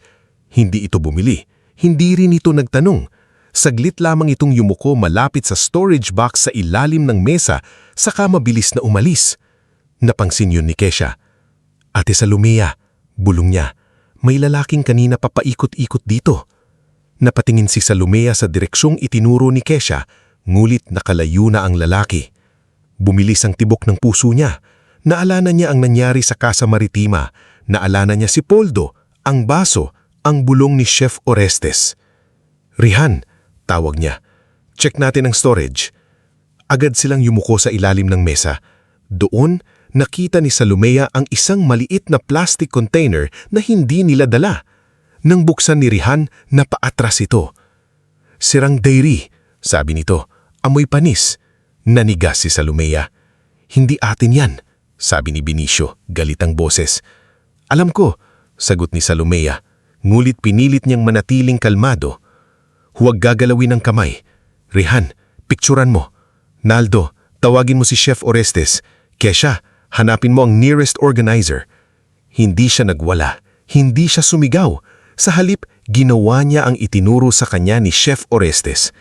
Hindi ito bumili, hindi rin ito nagtanong. Saglit lamang itong yumuko malapit sa storage box sa ilalim ng mesa, saka mabilis na umalis. Napangsin yun ni Kesha. Ate Salomea, bulong niya, may lalaking kanina papaikot-ikot dito. Napatingin si Salomea sa direksyong itinuro ni Kesha, ngulit nakalayo na ang lalaki. Bumilis ang tibok ng puso niya. Naalala niya ang nangyari sa Casa Maritima. Naalala niya si Poldo, ang baso, ang bulong ni Chef Orestes. Rihan, tawag niya. Check natin ang storage. Agad silang yumuko sa ilalim ng mesa. Doon, nakita ni Salomea ang isang maliit na plastic container na hindi nila dala. Nang buksan ni Rihan, napaatras ito. Sirang dairy, sabi nito. Amoy panis. Nanigas si Salomea. Hindi atin yan, sabi ni Benicio, galitang boses. Alam ko, sagot ni Salomea. Ngulit pinilit niyang manatiling kalmado. Huwag gagalawin ang kamay. Rihan, pikturan mo. Naldo, tawagin mo si Chef Orestes. Kesha, hanapin mo ang nearest organizer. Hindi siya nagwala. Hindi siya sumigaw. Sa halip, ginawa niya ang itinuro sa kanya ni Chef Orestes.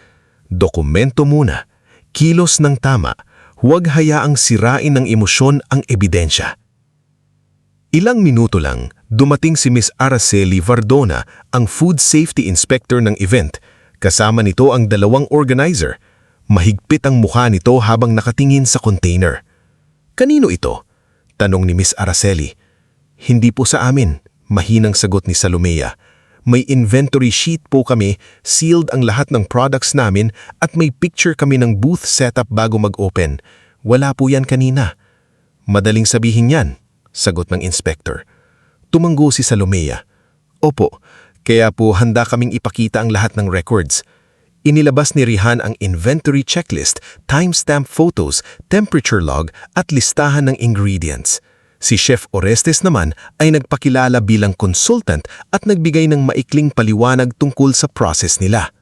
Dokumento muna. Kilos ng tama. Huwag hayaang sirain ng emosyon ang ebidensya. Ilang minuto lang, dumating si Miss Araceli Vardona, ang food safety inspector ng event. Kasama nito ang dalawang organizer. Mahigpit ang mukha nito habang nakatingin sa container. Kanino ito? Tanong ni Miss Araceli. Hindi po sa amin, mahinang sagot ni Salomea. May inventory sheet po kami, sealed ang lahat ng products namin at may picture kami ng booth setup bago mag-open. Wala po yan kanina. Madaling sabihin yan, sagot ng inspector. Tumanggo si Salomea. Opo, kaya po handa kaming ipakita ang lahat ng records. Inilabas ni Rihan ang inventory checklist, timestamp photos, temperature log at listahan ng ingredients. Si Chef Orestes naman ay nagpakilala bilang consultant at nagbigay ng maikling paliwanag tungkol sa process nila.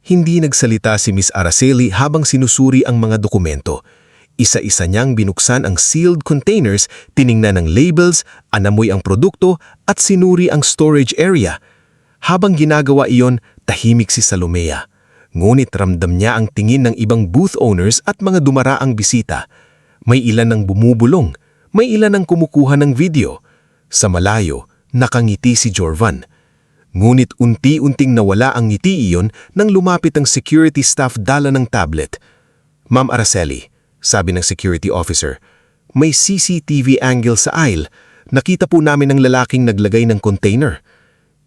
Hindi nagsalita si Miss Araceli habang sinusuri ang mga dokumento. Isa-isa niyang binuksan ang sealed containers, tiningnan ang labels, anamoy ang produkto at sinuri ang storage area. Habang ginagawa iyon, tahimik si Salomea. Ngunit ramdam niya ang tingin ng ibang booth owners at mga dumaraang bisita. May ilan ang bumubulong. May ilan ang kumukuha ng video. Sa malayo, nakangiti si Jorvan. Ngunit unti-unting nawala ang ngiti iyon nang lumapit ang security staff dala ng tablet. Ma'am Araceli, sabi ng security officer, may CCTV angle sa aisle. Nakita po namin ang lalaking naglagay ng container.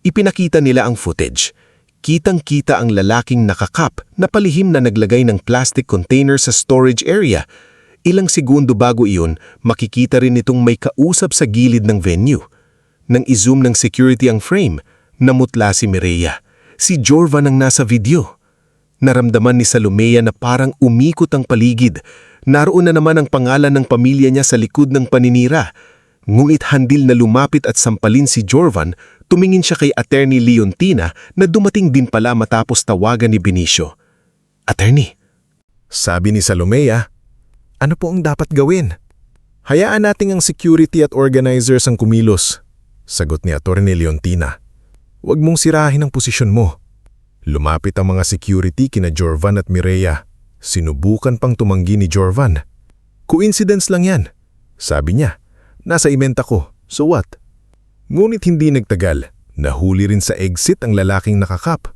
Ipinakita nila ang footage. Kitang-kita ang lalaking nakakap na palihim na naglagay ng plastic container sa storage area. Ilang segundo bago iyon, makikita rin itong may kausap sa gilid ng venue. Nang i-zoom ng security ang frame, namutla si Mireya. Si Jorvan ang nasa video. Naramdaman ni Salomea na parang umikot ang paligid. Naroon na naman ang pangalan ng pamilya niya sa likod ng paninira. Ngunit handil na lumapit at sampalin si Jorvan, tumingin siya kay Attorney Leontina na dumating din pala matapos tawagan ni Benicio. Attorney, Sabi ni Salomea, ano po ang dapat gawin? Hayaan nating ang security at organizers ang kumilos, sagot ni Atty. Leontina. Huwag mong sirahin ang posisyon mo. Lumapit ang mga security kina Jorvan at Mireya. Sinubukan pang tumanggi ni Jorvan. Coincidence lang yan, sabi niya. Nasa event ako, so what? Ngunit hindi nagtagal, nahuli rin sa exit ang lalaking nakakap.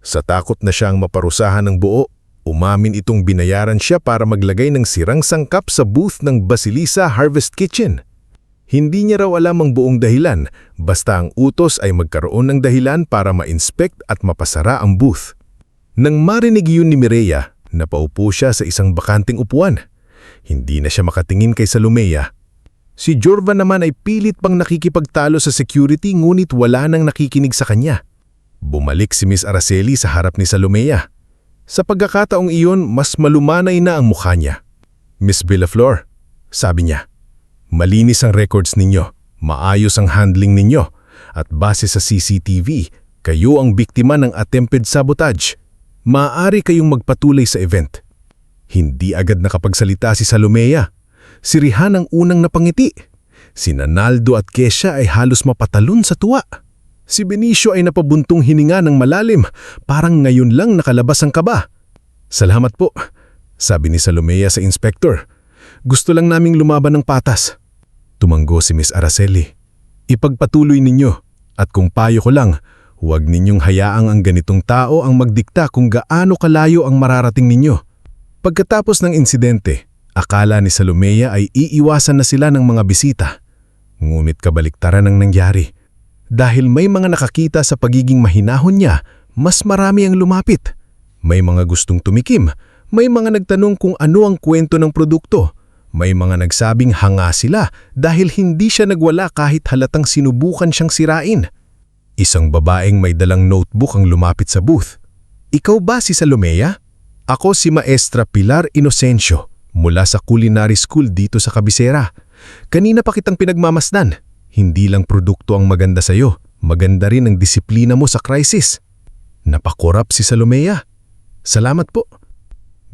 Sa takot na siyang maparusahan ng buo, umamin itong binayaran siya para maglagay ng sirang sangkap sa booth ng Basilisa Harvest Kitchen. Hindi niya raw alam ang buong dahilan, basta ang utos ay magkaroon ng dahilan para ma-inspect at mapasara ang booth. Nang marinig yun ni Mireya, napaupo siya sa isang bakanting upuan. Hindi na siya makatingin kay Salomea. Si Jorvan naman ay pilit pang nakikipagtalo sa security ngunit wala nang nakikinig sa kanya. Bumalik si Miss Araceli sa harap ni Salomea. Sa pagkakataong iyon, mas malumanay na ang mukha niya. Miss Villaflor, sabi niya, malinis ang records ninyo, maayos ang handling ninyo, at base sa CCTV, kayo ang biktima ng attempted sabotage. Maaari kayong magpatuloy sa event. Hindi agad nakapagsalita si Salomea. Si Rihan ang unang napangiti. Si Naldo at Kesha ay halos mapatalon sa tuwa. Si Benicio ay napabuntong hininga ng malalim, parang ngayon lang nakalabas ang kaba. Salamat po, sabi ni Salomea sa inspector. Gusto lang naming lumaban ng patas. Tumanggo si Miss Araceli. Ipagpatuloy ninyo, at kung payo ko lang, huwag ninyong hayaang ang ganitong tao ang magdikta kung gaano kalayo ang mararating ninyo. Pagkatapos ng insidente, akala ni Salomea ay iiwasan na sila ng mga bisita. Ngunit kabaliktaran ang nangyari. Dahil may mga nakakita sa pagiging mahinahon niya, mas marami ang lumapit. May mga gustong tumikim, may mga nagtanong kung ano ang kwento ng produkto. May mga nagsabing hanga sila dahil hindi siya nagwala kahit halatang sinubukan siyang sirain. Isang babaeng may dalang notebook ang lumapit sa booth. Ikaw ba si Salomea? Ako si Maestra Pilar Inocencio mula sa culinary school dito sa kabisera. Kanina pa kitang pinagmamasdan. Hindi lang produkto ang maganda sa'yo, maganda rin ang disiplina mo sa crisis. Napakorap si Salomea. Salamat po.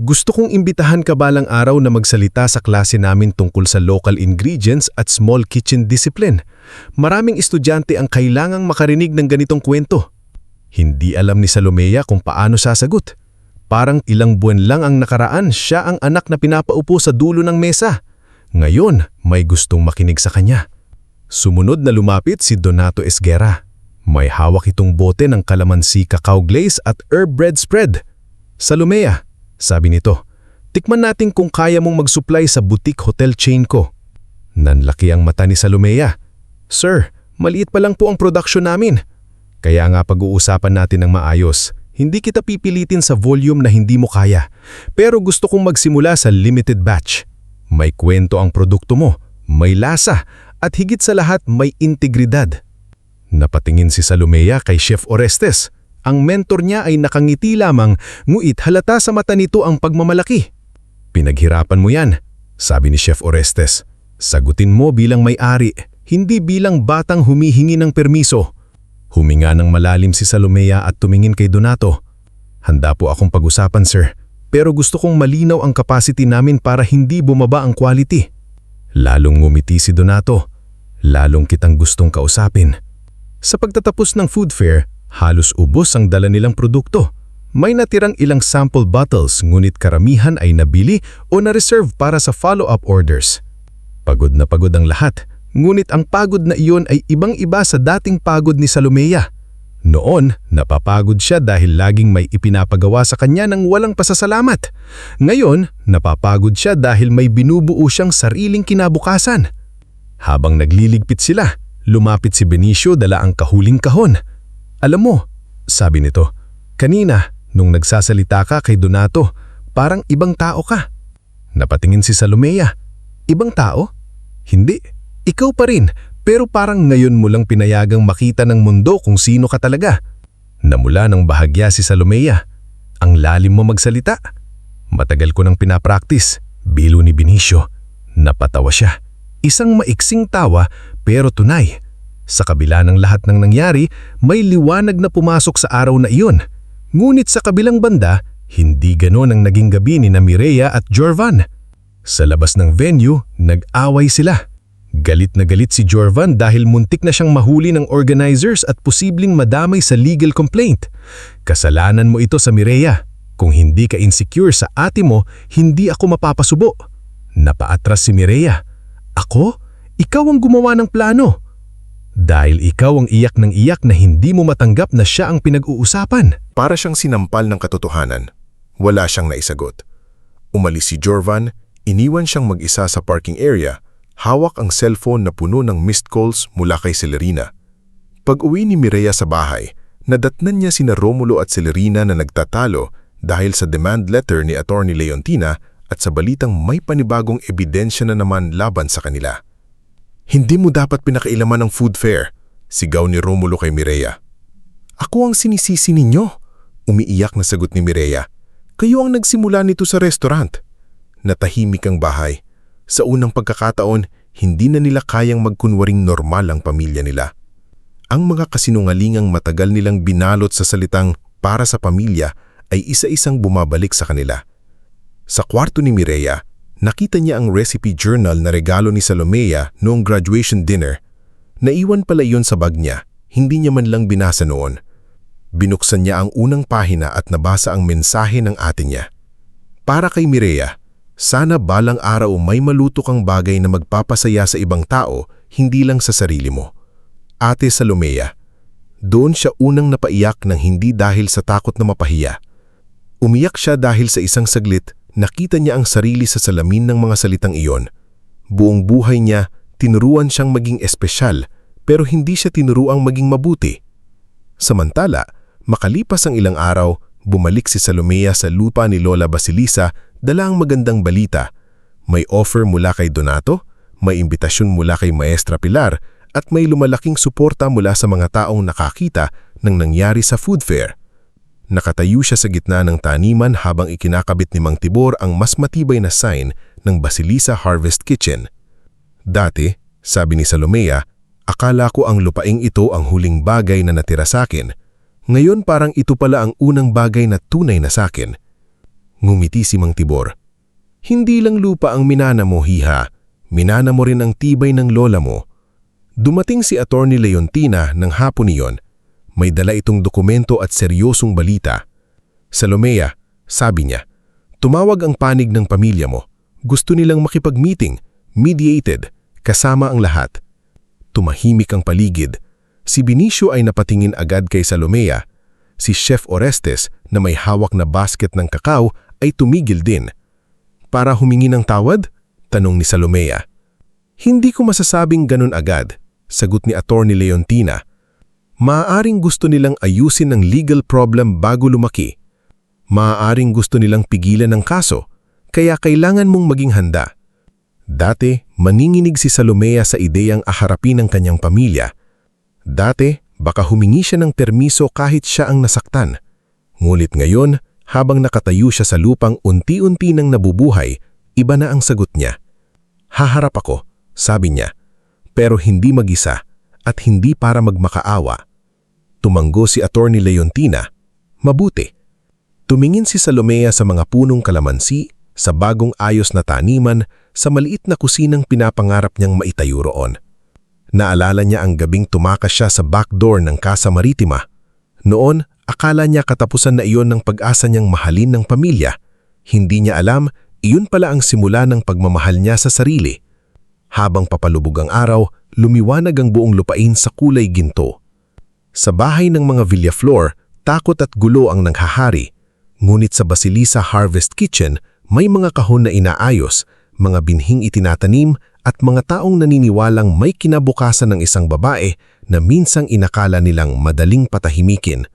Gusto kong imbitahan ka balang araw na magsalita sa klase namin tungkol sa local ingredients at small kitchen discipline. Maraming estudyante ang kailangang makarinig ng ganitong kwento. Hindi alam ni Salomea kung paano sasagot. Parang ilang buwan lang ang nakaraan, siya ang anak na pinapaupo sa dulo ng mesa. Ngayon, may gustong makinig sa kanya. Sumunod na lumapit si Donato Esguera. May hawak itong bote ng kalamansi cacao glaze at herb bread spread. Salomea, sabi nito, tikman natin kung kaya mong mag-supply sa boutique hotel chain ko. Nanlaki ang mata ni Salomea. Sir, maliit pa lang po ang production namin. Kaya nga pag-uusapan natin ng maayos. Hindi kita pipilitin sa volume na hindi mo kaya. Pero gusto kong magsimula sa limited batch. May kwento ang produkto mo, may lasa, at higit sa lahat may integridad. Napatingin si Salomea kay Chef Orestes. Ang mentor niya ay nakangiti lamang, nguit halata sa mata nito ang pagmamalaki. Pinaghirapan mo yan, sabi ni Chef Orestes. Sagutin mo bilang may-ari, hindi bilang batang humihingi ng permiso. Huminga ng malalim si Salomea at tumingin kay Donato. Handa po akong pag-usapan, sir, pero gusto kong malinaw ang capacity namin para hindi bumaba ang quality. Lalong ngumiti si Donato. Lalong kitang gustong kausapin. Sa pagtatapos ng food fair, halos ubos ang dala nilang produkto. May natirang ilang sample bottles ngunit karamihan ay nabili o na-reserve para sa follow-up orders. Pagod na pagod ang lahat, ngunit ang pagod na iyon ay ibang-iba sa dating pagod ni Salomea. Noon, napapagod siya dahil laging may ipinapagawa sa kanya ng walang pasasalamat. Ngayon, napapagod siya dahil may binubuo siyang sariling kinabukasan. Habang nagliligpit sila, lumapit si Benicio dala ang kahuling kahon. Alam mo, sabi nito, kanina nung nagsasalita ka kay Donato, parang ibang tao ka. Napatingin si Salomea. Ibang tao? Hindi. Ikaw pa rin, pero parang ngayon mo lang pinayagang makita ng mundo kung sino ka talaga. Namula ng bahagya si Salomea. Ang lalim mo magsalita. Matagal ko nang pinapractice. Bilo ni Benicio. Napatawa siya. Isang maiksing tawa pero tunay. Sa kabila ng lahat ng nangyari, may liwanag na pumasok sa araw na iyon. Ngunit sa kabilang banda, hindi ganon ang naging gabi ni Mireya at Jorvan. Sa labas ng venue, nag-away sila. Galit na galit si Jorvan dahil muntik na siyang mahuli ng organizers at posibleng madamay sa legal complaint. Kasalanan mo ito sa Mireya. Kung hindi ka insecure sa ate mo, hindi ako mapapasubo. Napaatras si Mireya. Ako? Ikaw ang gumawa ng plano. Dahil ikaw ang iyak ng iyak na hindi mo matanggap na siya ang pinag-uusapan. Para siyang sinampal ng katotohanan. Wala siyang naisagot. Umalis si Jorvan, iniwan siyang mag-isa sa parking area, Hawak ang cellphone na puno ng missed calls mula kay Celerina. Pag-uwi ni Mireya sa bahay, nadatnan niya sina Romulo at Celerina na nagtatalo dahil sa demand letter ni Atty. Leontina at sa balitang may panibagong ebidensya na naman laban sa kanila. "Hindi mo dapat pinakailaman ng food fair," sigaw ni Romulo kay Mireya. "Ako ang sinisisi ninyo," umiiyak na sagot ni Mireya. "Kayo ang nagsimula nito sa restaurant." Natahimik ang bahay. Sa unang pagkakataon, hindi na nila kayang magkunwaring normal ang pamilya nila. Ang mga kasinungalingang matagal nilang binalot sa salitang para sa pamilya ay isa-isang bumabalik sa kanila. Sa kwarto ni Mireya, nakita niya ang recipe journal na regalo ni Salomea noong graduation dinner. Naiwan pala iyon sa bag niya, hindi niya man lang binasa noon. Binuksan niya ang unang pahina at nabasa ang mensahe ng ate niya. "Para kay Mireya, sana balang araw may maluto kang bagay na magpapasaya sa ibang tao, hindi lang sa sarili mo. Ate Salomea." Doon siya unang napaiyak ng hindi dahil sa takot na mapahiya. Umiyak siya dahil sa isang saglit, nakita niya ang sarili sa salamin ng mga salitang iyon. Buong buhay niya, tinuruan siyang maging espesyal, pero hindi siya tinuruang maging mabuti. Samantala, makalipas ang ilang araw, bumalik si Salomea sa lupa ni Lola Basilisa dala ang magandang balita. May offer mula kay Donato, may imbitasyon mula kay Maestra Pilar, at may lumalaking suporta mula sa mga taong nakakita ng nangyari sa food fair. Nakatayo siya sa gitna ng taniman habang ikinakabit ni Mang Tibor ang mas matibay na sign ng Basilisa Harvest Kitchen. "Dati," sabi ni Salomea, "akala ko ang lupaing ito ang huling bagay na natira sa akin. Ngayon parang ito pala ang unang bagay na tunay na sa akin." Ngumiti si Mang Tibor. "Hindi lang lupa ang minana mo, hiha. Minana mo rin ang tibay ng lola mo." Dumating si Atty. Leontina ng hapon niyon. May dala itong dokumento at seryosong balita. "Salomea," sabi niya, "tumawag ang panig ng pamilya mo. Gusto nilang makipag-meeting, mediated, kasama ang lahat." Tumahimik ang paligid. Si Benicio ay napatingin agad kay Salomea. Si Chef Orestes na may hawak na basket ng kakao ay tumigil din. "Para humingi ng tawad?" tanong ni Salomea. "Hindi ko masasabing ganun agad," sagot ni Atty. Leontina. "Maaaring gusto nilang ayusin ang legal problem bago lumaki. Maaaring gusto nilang pigilan ang kaso, kaya kailangan mong maging handa." Dati, maninginig si Salomea sa ideyang aharapin ang kanyang pamilya. Dati, baka humingi siya ng permiso kahit siya ang nasaktan. Ngunit ngayon, habang nakatayo siya sa lupang unti-unti nang nabubuhay, iba na ang sagot niya. "Haharap ako," sabi niya, "pero hindi mag-isa at hindi para magmakaawa." Tumanggo si Atty. Leontina. "Mabuti." Tumingin si Salomea sa mga punong kalamansi, sa bagong ayos na taniman, sa maliit na kusinang pinapangarap niyang maitayo roon. Naalala niya ang gabing tumakas siya sa back door ng Casa Maritima. Noon, akala niya katapusan na iyon ng pag-asa niyang mahalin ng pamilya. Hindi niya alam, iyon pala ang simula ng pagmamahal niya sa sarili. Habang papalubog ang araw, lumiwanag ang buong lupain sa kulay ginto. Sa bahay ng mga Villaflor, takot at gulo ang nanghahari. Ngunit sa Basilisa Harvest Kitchen, may mga kahon na inaayos, mga binhing itinatanim at mga taong naniniwalang may kinabukasan ng isang babae na minsang inakala nilang madaling patahimikin.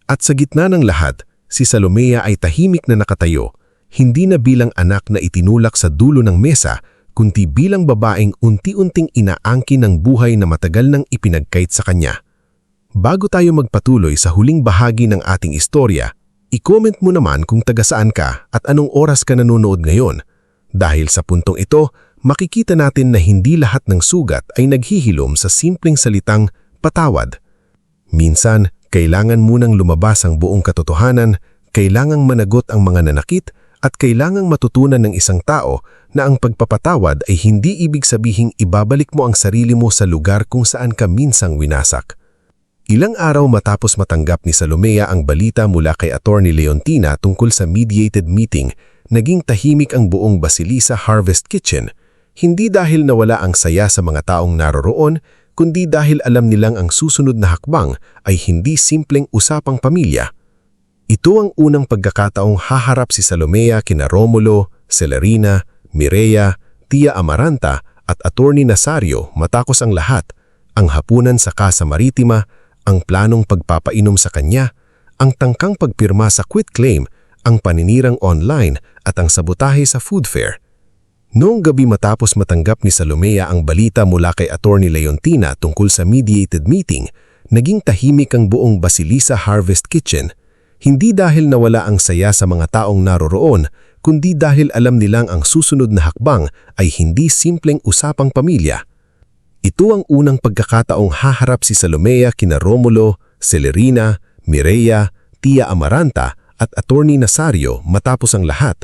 At sa gitna ng lahat, si Salomea ay tahimik na nakatayo, hindi na bilang anak na itinulak sa dulo ng mesa, kundi bilang babaeng unti-unting inaangkin ng buhay na matagal nang ipinagkait sa kanya. Bago tayo magpatuloy sa huling bahagi ng ating istorya, i-comment mo naman kung taga saan ka at anong oras ka nanonood ngayon. Dahil sa puntong ito, makikita natin na hindi lahat ng sugat ay naghihilom sa simpleng salitang patawad. Minsan, kailangan munang lumabas ang buong katotohanan, kailangang managot ang mga nanakit, at kailangang matutunan ng isang tao na ang pagpapatawad ay hindi ibig sabihing ibabalik mo ang sarili mo sa lugar kung saan ka minsang winasak. Ilang araw matapos matanggap ni Salomea ang balita mula kay Atty. Leontina tungkol sa mediated meeting, naging tahimik ang buong Basilisa Harvest Kitchen. Hindi dahil nawala ang saya sa mga taong naroroon, kundi dahil alam nilang ang susunod na hakbang ay hindi simpleng usapang pamilya. Ito ang unang pagkakataong haharap si Salomea kina Romulo, Celerina, Mireya, Tia Amaranta at Attorney Nazario matapos ang lahat, ang hapunan sa Casa Maritima, ang planong pagpapainom sa kanya, ang tangkang pagpirma sa quitclaim, ang paninirang online at ang sabotahe sa food fair. Noong gabi matapos matanggap ni Salomea ang balita mula kay Attorney Leontina tungkol sa mediated meeting, naging tahimik ang buong Basilisa Harvest Kitchen. Hindi dahil nawala ang saya sa mga taong naroroon, kundi dahil alam nilang ang susunod na hakbang ay hindi simpleng usapang pamilya. Ito ang unang pagkakataong haharap si Salomea kina Romulo, Celerina, Mireya, Tia Amaranta at Attorney Nazario matapos ang lahat.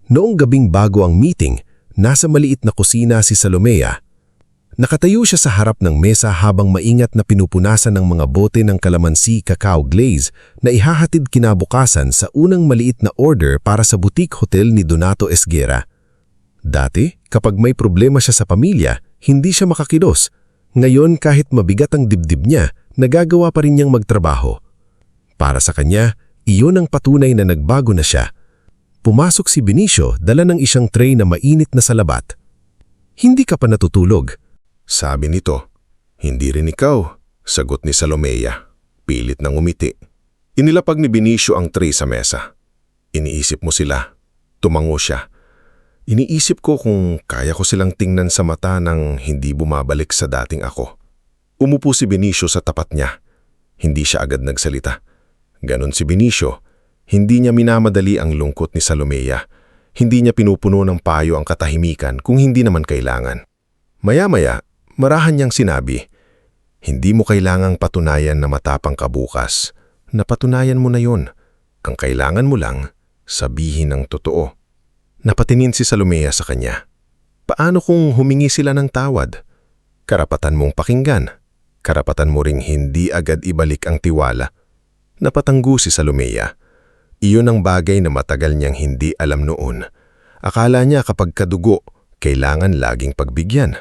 Noong gabing bago ang meeting, nasa maliit na kusina si Salomea. Nakatayo siya sa harap ng mesa habang maingat na pinupunasan ng mga bote ng kalamansi cacao glaze na ihahatid kinabukasan sa unang maliit na order para sa boutique hotel ni Donato Esguera. Dati, kapag may problema siya sa pamilya, hindi siya makakilos. Ngayon kahit mabigat ang dibdib niya, nagagawa pa rin niyang magtrabaho. Para sa kanya, iyon ang patunay na nagbago na siya. Pumasok si Benicio dala ng isang tray na mainit na salabat. "Hindi ka pa natutulog?" Sabi nito. "Hindi rin ikaw," sagot ni Salomea. Pilit nang umiti. Inilapag ni Benicio ang tray sa mesa. "Iniisip mo sila." Tumango siya. "Iniisip ko kung kaya ko silang tingnan sa mata nang hindi bumabalik sa dating ako." Umupo si Benicio sa tapat niya. Hindi siya agad nagsalita. Ganon si Benicio. Hindi niya minamadali ang lungkot ni Salomea. Hindi niya pinupuno ng payo ang katahimikan kung hindi naman kailangan. Maya-maya, marahan niyang sinabi, "Hindi mo kailangang patunayan na matapang ka bukas. Napatunayan mo na yun. Ang kailangan mo lang, sabihin ang totoo." Napatingin si Salomea sa kanya. "Paano kung humingi sila ng tawad? Karapatan mong pakinggan. Karapatan mo ring hindi agad ibalik ang tiwala." Napatanggu si Salomea. Iyon ang bagay na matagal niyang hindi alam noon. Akala niya kapag kadugo, kailangan laging pagbigyan.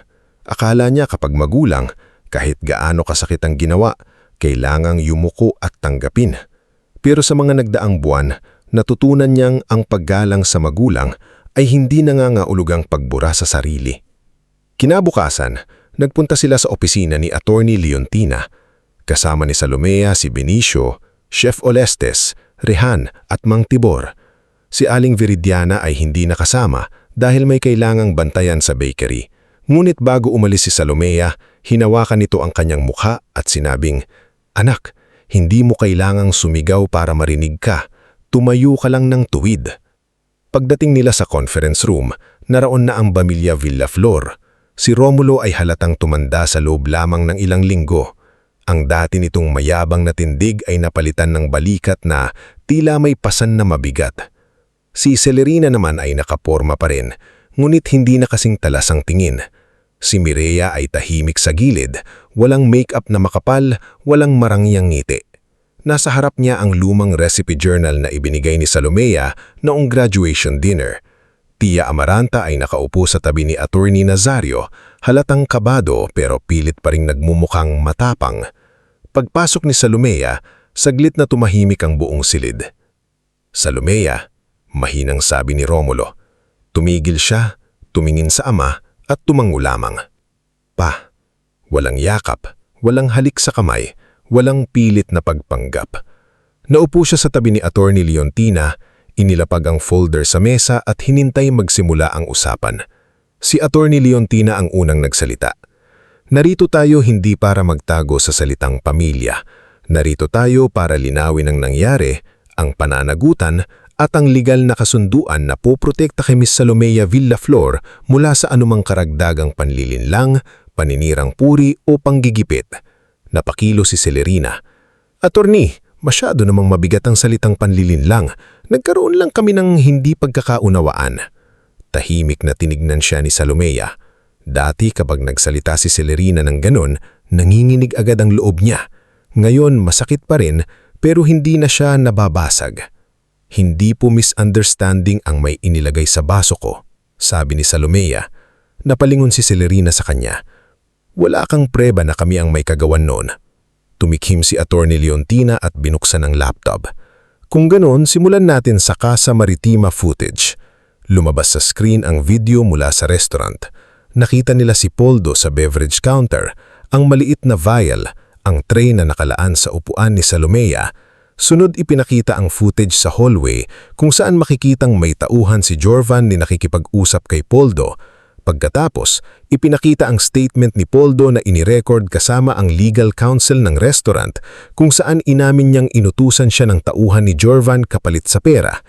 Akala niya kapag magulang, kahit gaano kasakit ang ginawa, kailangang yumuko at tanggapin. Pero sa mga nagdaang buwan, natutunan niyang ang paggalang sa magulang ay hindi nangangahulugang pagbura sa sarili. Kinabukasan, nagpunta sila sa opisina ni Attorney Leontina. Kasama ni Salomea si Benicio, Chef Olestes, Rehan at Mang Tibor. Si Aling Viridiana ay hindi nakasama dahil may kailangang bantayan sa bakery. Ngunit bago umalis si Salomea, hinawakan nito ang kanyang mukha at sinabing, "Anak, hindi mo kailangang sumigaw para marinig ka. Tumayo ka lang ng tuwid." Pagdating nila sa conference room, naroon na ang pamilya Villaflor. Si Romulo ay halatang tumanda sa loob lamang ng ilang linggo. Ang dati nitong mayabang na tindig ay napalitan ng balikat na tila may pasan na mabigat. Si Celerina naman ay nakaporma pa rin, ngunit hindi na kasing talas ang tingin. Si Mireya ay tahimik sa gilid, walang make-up na makapal, walang marangyang ngiti. Nasa harap niya ang lumang recipe journal na ibinigay ni Salomea noong graduation dinner. Tia Amaranta ay nakaupo sa tabi ni Attorney Nazario, halatang kabado pero pilit pa ring nagmumukhang matapang. Pagpasok ni Salomea, saglit na tumahimik ang buong silid. "Salomea," mahinang sabi ni Romulo. Tumigil siya, tumingin sa ama at tumango lamang. "Pa." Walang yakap, walang halik sa kamay, walang pilit na pagpanggap. Naupo siya sa tabi ni Attorney Leontina, inilapag ang folder sa mesa at hinintay magsimula ang usapan. Si Attorney Leontina ang unang nagsalita. "Narito tayo hindi para magtago sa salitang pamilya. Narito tayo para linawin ang nangyari, ang pananagutan at ang legal na kasunduan na poprotekta kay Miss Salomea Villaflor mula sa anumang karagdagang panlilinlang, paninirang puri o panggigipit." Napakilo si Celerina. "Attorney, masyado namang mabigat ang salitang panlilinlang. Nagkaroon lang kami ng hindi pagkakaunawaan." Tahimik na tinignan siya ni Salomea. Dati kapag nagsalita si Celerina ng ganon, nanginginig agad ang loob niya. Ngayon masakit pa rin pero hindi na siya nababasag. "Hindi po misunderstanding ang may inilagay sa baso ko," sabi ni Salomea. Napalingon si Celerina sa kanya. "Wala kang preba na kami ang may kagawan noon." Tumikhim si Attorney Leontina at binuksan ang laptop. "Kung ganon, simulan natin sa Casa Maritima footage." Lumabas sa screen ang video mula sa restaurant. Nakita nila si Poldo sa beverage counter, ang maliit na vial, ang tray na nakalaan sa upuan ni Salomea. Sunod ipinakita ang footage sa hallway kung saan makikitang may tauhan si Jorvan ni nakikipag-usap kay Poldo. Pagkatapos, ipinakita ang statement ni Poldo na inirecord kasama ang legal counsel ng restaurant kung saan inamin niyang inutusan siya ng tauhan ni Jorvan kapalit sa pera.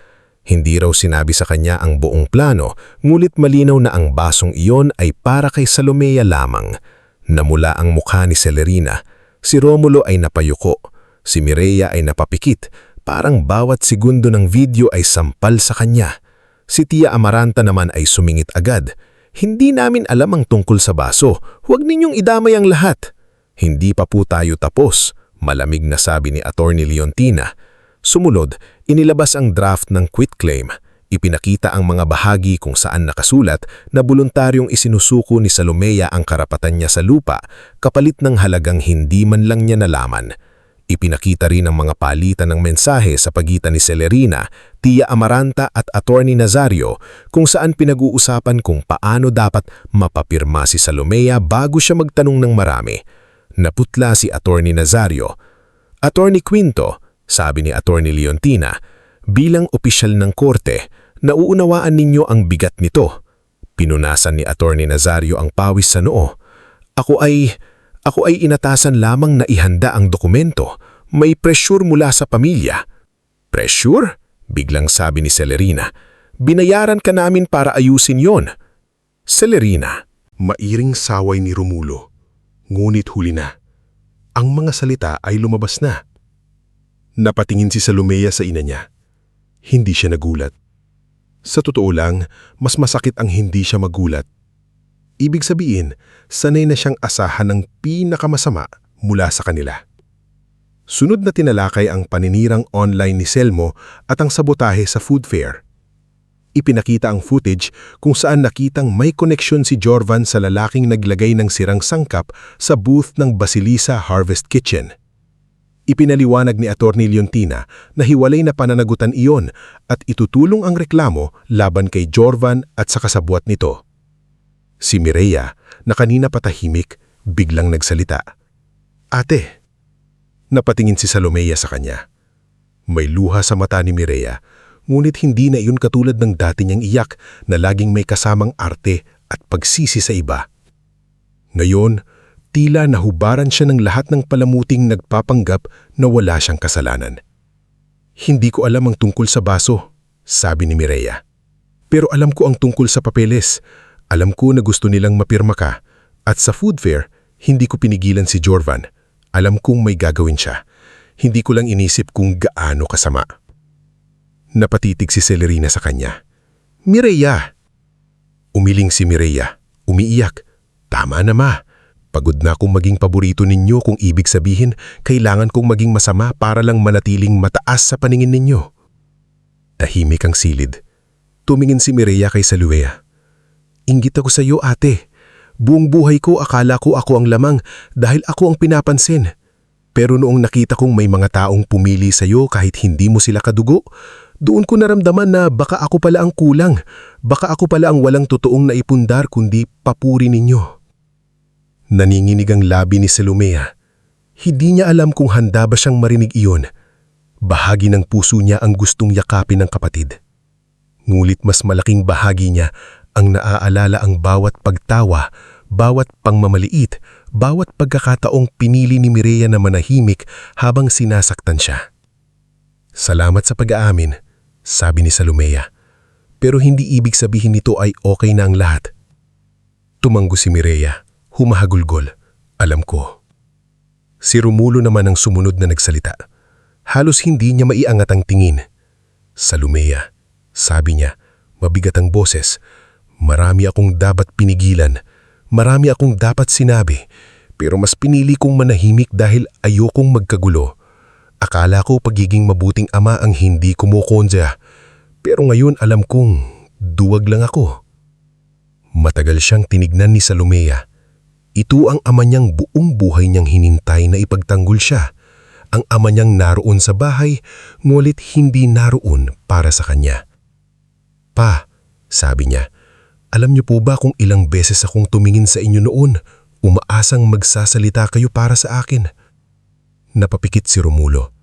Hindi raw sinabi sa kanya ang buong plano, ngulit malinaw na ang basong iyon ay para kay Salomea lamang. Namula ang mukha ni Celerina. Si Romulo ay napayuko. Si Mireya ay napapikit. Parang bawat segundo ng video ay sampal sa kanya. Si Tia Amaranta naman ay sumingit agad. Hindi namin alam ang tungkol sa baso. Huwag ninyong idamay ang lahat. Hindi pa po tayo tapos, malamig na sabi ni Attorney Leontina. Sumunod, inilabas ang draft ng quitclaim. Ipinakita ang mga bahagi kung saan nakasulat na voluntaryong isinusuko ni Salomea ang karapatan niya sa lupa kapalit ng halagang hindi man lang niya nalaman. Ipinakita rin ang mga palitan ng mensahe sa pagitan ni Celerina, Tia Amaranta at Attorney Nazario kung saan pinag-uusapan kung paano dapat mapapirma si Salomea bago siya magtanong ng marami. Naputla si Attorney Nazario. Attorney Quinto, sabi ni Attorney Leontina, bilang opisyal ng korte, nauunawaan ninyo ang bigat nito. Pinunasan ni Attorney Nazario ang pawis sa noo. Ako ay inatasan lamang na ihanda ang dokumento. May pressure mula sa pamilya. Pressure? Biglang sabi ni Celerina. Binayaran ka namin para ayusin yon. Celerina. Mairing saway ni Romulo. Ngunit huli na. Ang mga salita ay lumabas na. Napatingin si Salomea sa ina niya. Hindi siya nagulat. Sa totoo lang, mas masakit ang hindi siya magulat. Ibig sabihin, sanay na siyang asahan ng pinakamasama mula sa kanila. Sunod na tinalakay ang paninirang online ni Selmo at ang sabotahe sa food fair. Ipinakita ang footage kung saan nakitang may koneksyon si Jorvan sa lalaking naglagay ng sirang sangkap sa booth ng Basilisa Harvest Kitchen. Ipinaliwanag ni Attorney Leontina na hiwalay na pananagutan iyon at itutulong ang reklamo laban kay Jorvan at sa kasabwat nito. Si Mireya, na kanina patahimik, biglang nagsalita. Ate, napatingin si Salomea sa kanya. May luha sa mata ni Mireya, ngunit hindi na iyon katulad ng dati niyang iyak na laging may kasamang arte at pagsisi sa iba. Ngayon, tila nahubaran siya ng lahat ng palamuting nagpapanggap na wala siyang kasalanan. Hindi ko alam ang tungkol sa baso, sabi ni Mireya. Pero alam ko ang tungkol sa papeles. Alam ko na gusto nilang mapirma ka. At sa food fair, hindi ko pinigilan si Jorvan. Alam kong may gagawin siya. Hindi ko lang inisip kung gaano kasama. Napatitig si Celerina sa kanya. Mireya! Umiling si Mireya. Umiiyak. Tama na ma. Pagod na akong maging paborito ninyo kung ibig sabihin kailangan kong maging masama para lang manatiling mataas sa paningin ninyo. Tahimik ang silid. Tumingin si Mireya kay Salomea. Inggit ako sa iyo, ate. Buong buhay ko akala ko ako ang lamang dahil ako ang pinapansin. Pero noong nakita kong may mga taong pumili sa iyo kahit hindi mo sila kadugo, doon ko naramdaman na baka ako pala ang kulang. Baka ako pala ang walang totoong naipundar kundi papuri ninyo. Naninginig ang labi ni Salomea. Hindi niya alam kung handa ba siyang marinig iyon. Bahagi ng puso niya ang gustong yakapin ng kapatid. Ngulit mas malaking bahagi niya ang naaalala ang bawat pagtawa, bawat pangmamaliit, bawat pagkakataong pinili ni Mireya na manahimik habang sinasaktan siya. Salamat sa pag-aamin, sabi ni Salomea. Pero hindi ibig sabihin nito ay okay na ang lahat. Tumanggo si Mireya, humahagulgol. Alam ko. Si Romulo naman ang sumunod na nagsalita. Halos hindi niya maiangat ang tingin. Salomea, sabi niya, mabigat ang boses. Marami akong dapat pinigilan, marami akong dapat sinabi, pero mas pinili kong manahimik dahil ayokong magkagulo. Akala ko pagiging mabuting ama ang hindi kumukonsya, pero ngayon alam kong duwag lang ako. Matagal siyang tinignan ni Salomea. Ito ang ama niyang buong buhay niyang hinintay na ipagtanggol siya. Ang ama niyang naroon sa bahay, ngulit hindi naroon para sa kanya. Pa, sabi niya, Alam niyo po ba kung ilang beses akong tumingin sa inyo noon, umaasang magsasalita kayo para sa akin? Napapikit si Romulo.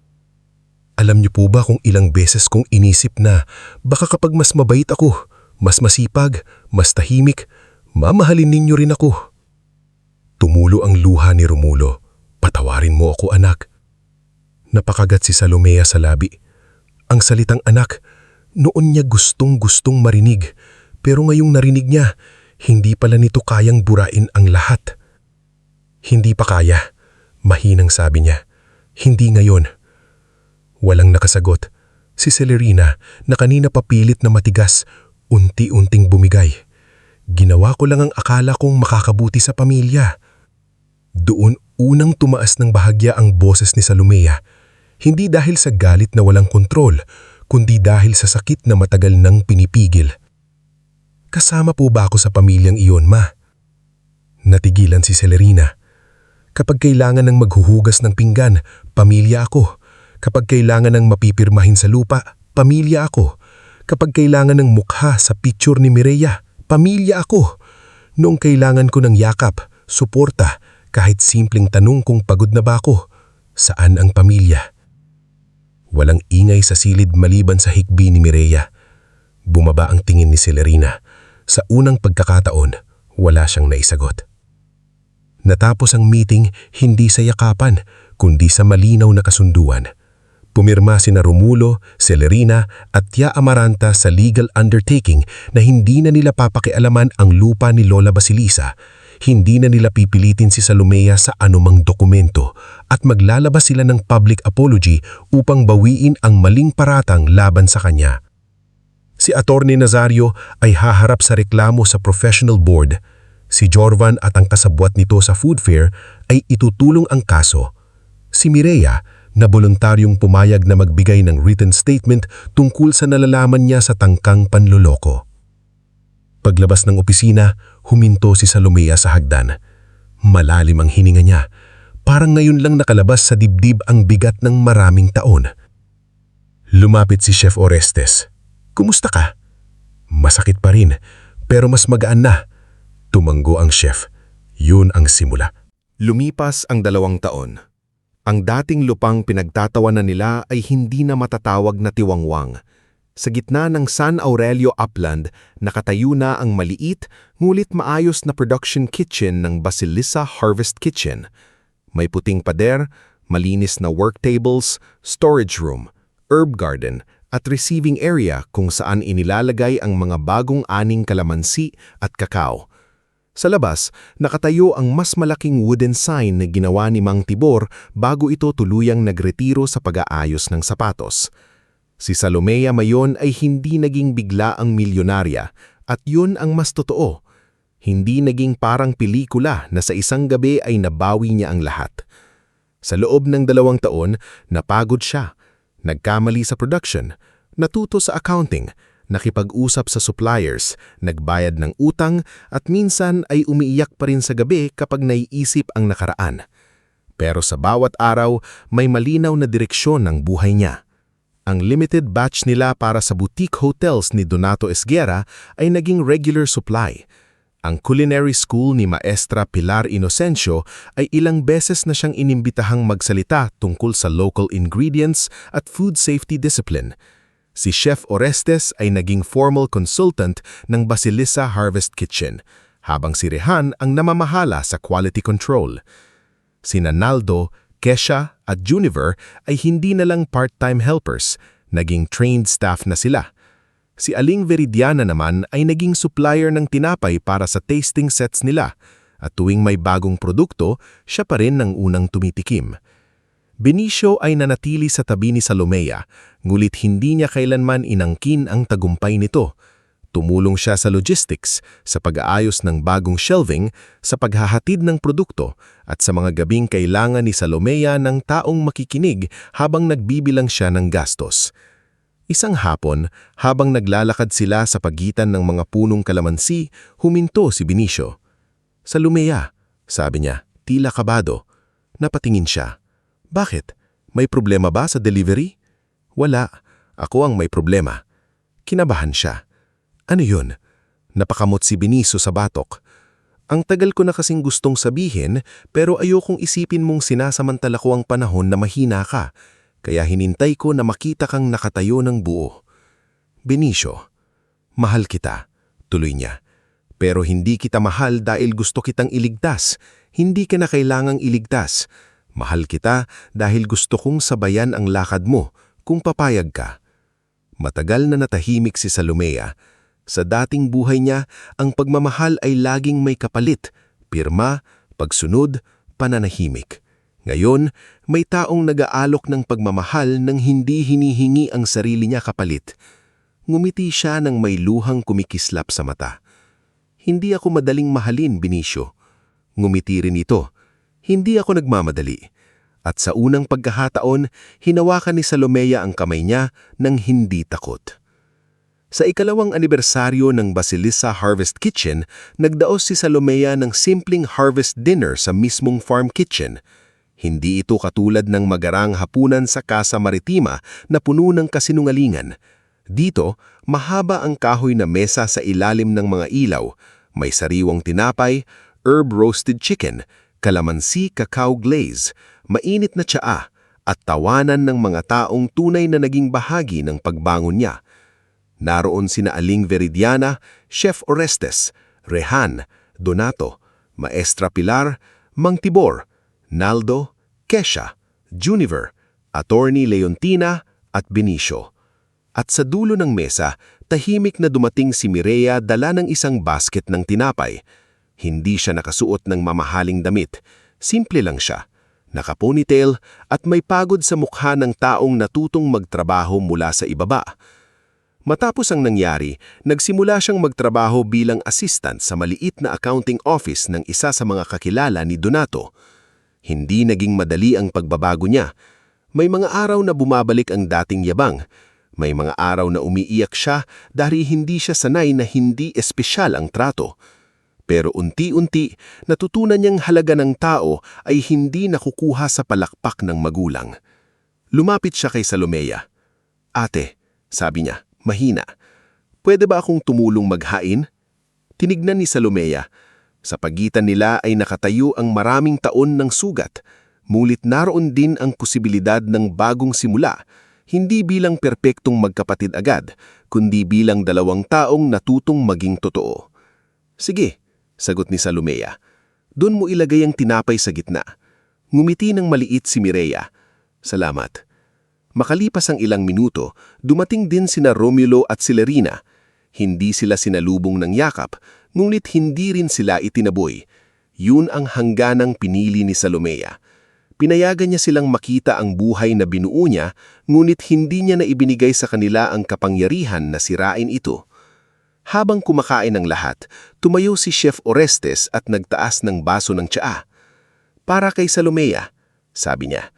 Alam niyo po ba kung ilang beses kong inisip na baka kapag mas mabait ako, mas masipag, mas tahimik, mamahalin ninyo rin ako? Tumulo ang luha ni Romulo. Patawarin mo ako, anak. Napakagat si Salomea sa labi. Ang salitang anak, noon niya gustong-gustong marinig, pero ngayong narinig niya, hindi pala nito kayang burain ang lahat. Hindi pa kaya, mahinang sabi niya. Hindi ngayon. Walang nakasagot. Si Celerina, na kanina papilit na matigas, unti-unting bumigay. Ginawa ko lang ang akala kong makakabuti sa pamilya. Doon unang tumaas ng bahagya ang boses ni Salomea. Hindi dahil sa galit na walang kontrol, kundi dahil sa sakit na matagal nang pinipigil. Kasama po ba ako sa pamilyang iyon, ma? Natigilan si Celerina. Kapag kailangan ng maghuhugas ng pinggan, pamilya ako. Kapag kailangan ng mapipirmahin sa lupa, pamilya ako. Kapag kailangan ng mukha sa picture ni Mireya, pamilya ako. Noong kailangan ko ng yakap, suporta, kahit simpleng tanong kung pagod na ba ako, saan ang pamilya? Walang ingay sa silid maliban sa hikbi ni Mireya. Bumaba ang tingin ni Celerina. Sa unang pagkakataon, wala siyang naisagot. Natapos ang meeting hindi sa yakapan, kundi sa malinaw na kasunduan. Pumirma sina Romulo, Celerina at Tia Amaranta sa legal undertaking na hindi na nila papakialaman ang lupa ni Lola Basilisa. Hindi na nila pipilitin si Salomea sa anumang dokumento at maglalabas sila ng public apology upang bawiin ang maling paratang laban sa kanya. Si Attorney Nazario ay haharap sa reklamo sa professional board. Si Jorvan at ang kasabwat nito sa food fair ay itutulong ang kaso. Si Mireya, na voluntaryong pumayag na magbigay ng written statement tungkol sa nalalaman niya sa tangkang panloloko. Paglabas ng opisina, huminto si Salomea sa hagdan. Malalim ang hininga niya. Parang ngayon lang nakalabas sa dibdib ang bigat ng maraming taon. Lumapit si Chef Orestes. Kumusta ka? Masakit pa rin, pero mas magaan na. Tumanggo ang chef. Yun ang simula. Lumipas ang 2 taon. Ang dating lupang pinagtatawanan nila ay hindi na matatawag na tiwangwang. Sa gitna ng San Aurelio Upland, nakatayo na ang maliit ngulit maayos na production kitchen ng Basilisa Harvest Kitchen. May puting pader, malinis na work tables, storage room, herb garden, at receiving area kung saan inilalagay ang mga bagong aning kalamansi at kakao. Sa labas, nakatayo ang mas malaking wooden sign na ginawa ni Mang Tibor bago ito tuluyang nagretiro sa pag-aayos ng sapatos. Si Salomea Mayon ay hindi naging bigla ang milyonarya at yun ang mas totoo. Hindi naging parang pelikula na sa isang gabi ay nabawi niya ang lahat. Sa loob ng 2 taon, napagod siya. Nagkamali sa production, natuto sa accounting, nakipag-usap sa suppliers, nagbayad ng utang at minsan ay umiiyak pa rin sa gabi kapag naiisip ang nakaraan. Pero sa bawat araw, may malinaw na direksyon ng buhay niya. Ang limited batch nila para sa boutique hotels ni Donato Esguera ay naging regular supply. Ang culinary school ni Maestra Pilar Inocencio ay ilang beses na siyang inimbitahang magsalita tungkol sa local ingredients at food safety discipline. Si Chef Orestes ay naging formal consultant ng Basilisa Harvest Kitchen, habang si Rehan ang namamahala sa quality control. Sina Naldo, Kesha at Juniver ay hindi na lang part-time helpers, naging trained staff na sila. Si Aling Veridiana naman ay naging supplier ng tinapay para sa tasting sets nila at tuwing may bagong produkto, siya pa rin ang unang tumitikim. Benicio ay nanatili sa tabi ni Salomea, ngulit hindi niya kailanman inangkin ang tagumpay nito. Tumulong siya sa logistics, sa pag-aayos ng bagong shelving, sa paghahatid ng produkto, at sa mga gabing kailangan ni Salomea ng taong makikinig habang nagbibilang siya ng gastos. Isang hapon, habang naglalakad sila sa pagitan ng mga punong kalamansi, huminto si Benicio. "Salomea," sabi niya, tila kabado. Napatingin siya. "Bakit? May problema ba sa delivery?" "Wala. Ako ang may problema." Kinabahan siya. "Ano yun?" Napakamot si Benicio sa batok. Ang tagal ko na kasing gustong sabihin pero ayokong isipin mong sinasamantala ko ang panahon na mahina ka, kaya hinintay ko na makita kang nakatayo ng buo. Benicio, mahal kita, tuloy niya. Pero hindi kita mahal dahil gusto kitang iligtas. Hindi ka na kailangang iligtas. Mahal kita dahil gusto kong sabayan ang lakad mo kung papayag ka. Matagal na natahimik si Salomea. Sa dating buhay niya, ang pagmamahal ay laging may kapalit, pirma, pagsunod, pananahimik. Ngayon, may taong nag-aalok ng pagmamahal nang hindi hinihingi ang sarili niya kapalit. Ngumiti siya nang may luhang kumikislap sa mata. Hindi ako madaling mahalin, Benicio. Ngumiti rin ito. Hindi ako nagmamadali. At sa unang pagkahataon, hinawakan ni Salomea ang kamay niya nang hindi takot. Sa ikalawang anibersaryo ng Basilisa Harvest Kitchen, nagdaos si Salomea ng simpleng harvest dinner sa mismong farm kitchen. Hindi ito katulad ng magarang hapunan sa Casa Maritima na puno ng kasinungalingan. Dito, mahaba ang kahoy na mesa sa ilalim ng mga ilaw, may sariwang tinapay, herb-roasted chicken, kalamansi cacao glaze, mainit na tsaa, at tawanan ng mga taong tunay na naging bahagi ng pagbangon niya. Naroon sina Aling Veridiana, Chef Orestes, Rehan, Donato, Maestra Pilar, Mang Tibor, Naldo, Kesha, Juniver, Attorney Leontina at Benicio. At sa dulo ng mesa, tahimik na dumating si Mireya dala ng isang basket ng tinapay. Hindi siya nakasuot ng mamahaling damit. Simple lang siya. Naka-ponytail at may pagod sa mukha ng taong natutong magtrabaho mula sa ibaba. Matapos ang nangyari, nagsimula siyang magtrabaho bilang assistant sa maliit na accounting office ng isa sa mga kakilala ni Donato. Hindi naging madali ang pagbabago niya. May mga araw na bumabalik ang dating yabang. May mga araw na umiiyak siya dahil hindi siya sanay na hindi espesyal ang trato. Pero unti-unti, natutunan niyang halaga ng tao ay hindi nakukuha sa palakpak ng magulang. Lumapit siya kay Salomea. "Ate," sabi niya, mahina, "pwede ba akong tumulong maghain?" Tinignan ni Salomea. Sa pagitan nila ay nakatayo ang maraming taon ng sugat. Mulit naroon din ang posibilidad ng bagong simula, hindi bilang perpektong magkapatid agad, kundi bilang dalawang taong natutong maging totoo. "Sige," sagot ni Salomea. "Doon mo ilagay ang tinapay sa gitna." Ngumiti ng maliit si Mireya. "Salamat." Makalipas ang ilang minuto, dumating din sina Romulo at Celerina. Hindi sila sinalubong ng yakap, ngunit hindi rin sila itinaboy. Yun ang hangganang pinili ni Salomea. Pinayagan niya silang makita ang buhay na binuo niya, ngunit hindi niya na ibinigay sa kanila ang kapangyarihan na sirain ito. Habang kumakain ang lahat, tumayo si Chef Orestes at nagtaas ng baso ng tsaa. "Para kay Salomea," sabi niya.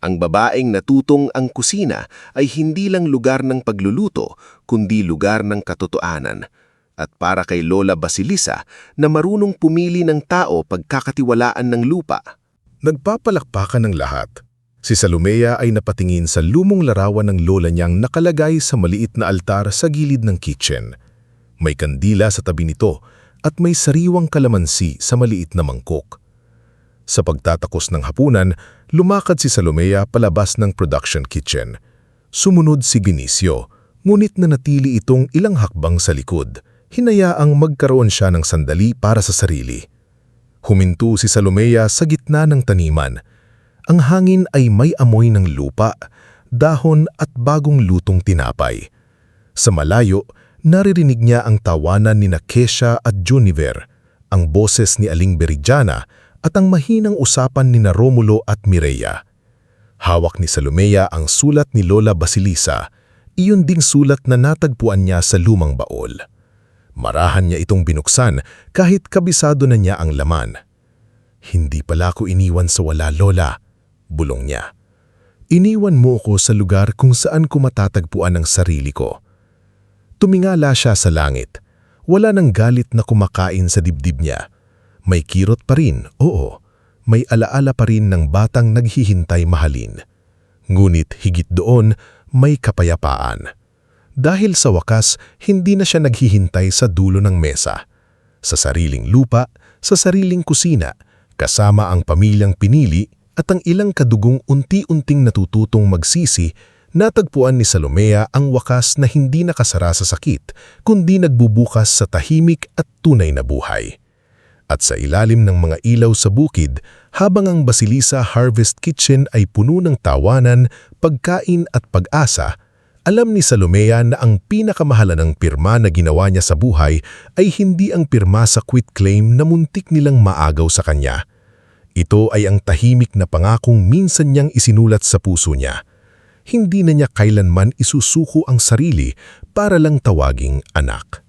Ang babaeng natutong ang kusina ay hindi lang lugar ng pagluluto, kundi lugar ng katotohanan. At para kay Lola Basilisa na marunong pumili ng tao pagkakatiwalaan ng lupa. Nagpapalakpakan ng lahat. Si Salomea ay napatingin sa lumong larawan ng lola niyang nakalagay sa maliit na altar sa gilid ng kitchen. May kandila sa tabi nito at may sariwang kalamansi sa maliit na mangkok. Sa pagtatakos ng hapunan, lumakad si Salomea palabas ng production kitchen. Sumunod si Benicio, ngunit nanatili itong ilang hakbang sa likod. Hinayaang magkaroon siya ng sandali para sa sarili. Huminto si Salomea sa gitna ng taniman. Ang hangin ay may amoy ng lupa, dahon at bagong lutong tinapay. Sa malayo, naririnig niya ang tawanan ni Kesha at Juniver, ang boses ni Aling Veridiana at ang mahinang usapan ni Romulo at Mireya. Hawak ni Salomea ang sulat ni Lola Basilisa, iyon ding sulat na natagpuan niya sa lumang baol. Marahan niya itong binuksan kahit kabisado na niya ang laman. "Hindi pala ako iniwan sa wala, Lola," bulong niya. "Iniwan mo ko sa lugar kung saan ko matatagpuan ang sarili ko." Tumingala siya sa langit. Wala nang galit na kumakain sa dibdib niya. May kirot pa rin, oo. May alaala pa rin ng batang naghihintay mahalin. Ngunit higit doon, may kapayapaan. dahil sa wakas hindi na siya naghihintay sa dulo ng mesa. Sa sariling lupa, sa sariling kusina, kasama ang pamilyang pinili at ang ilang kadugong unti-unting natututong magsisi, natagpuan ni Salomea ang wakas na hindi nakasara sa sakit, kundi nagbubukas sa tahimik at tunay na buhay. At sa ilalim ng mga ilaw sa bukid, habang ang Basilisa Harvest Kitchen ay puno ng tawanan, pagkain at pag-asa, alam ni Salomea na ang pinakamahalagang pirma na ginawa niya sa buhay ay hindi ang pirma sa quitclaim na muntik nilang maagaw sa kanya. Ito ay ang tahimik na pangakong minsan niyang isinulat sa puso niya. Hindi na niya kailanman isusuko ang sarili para lang tawaging anak.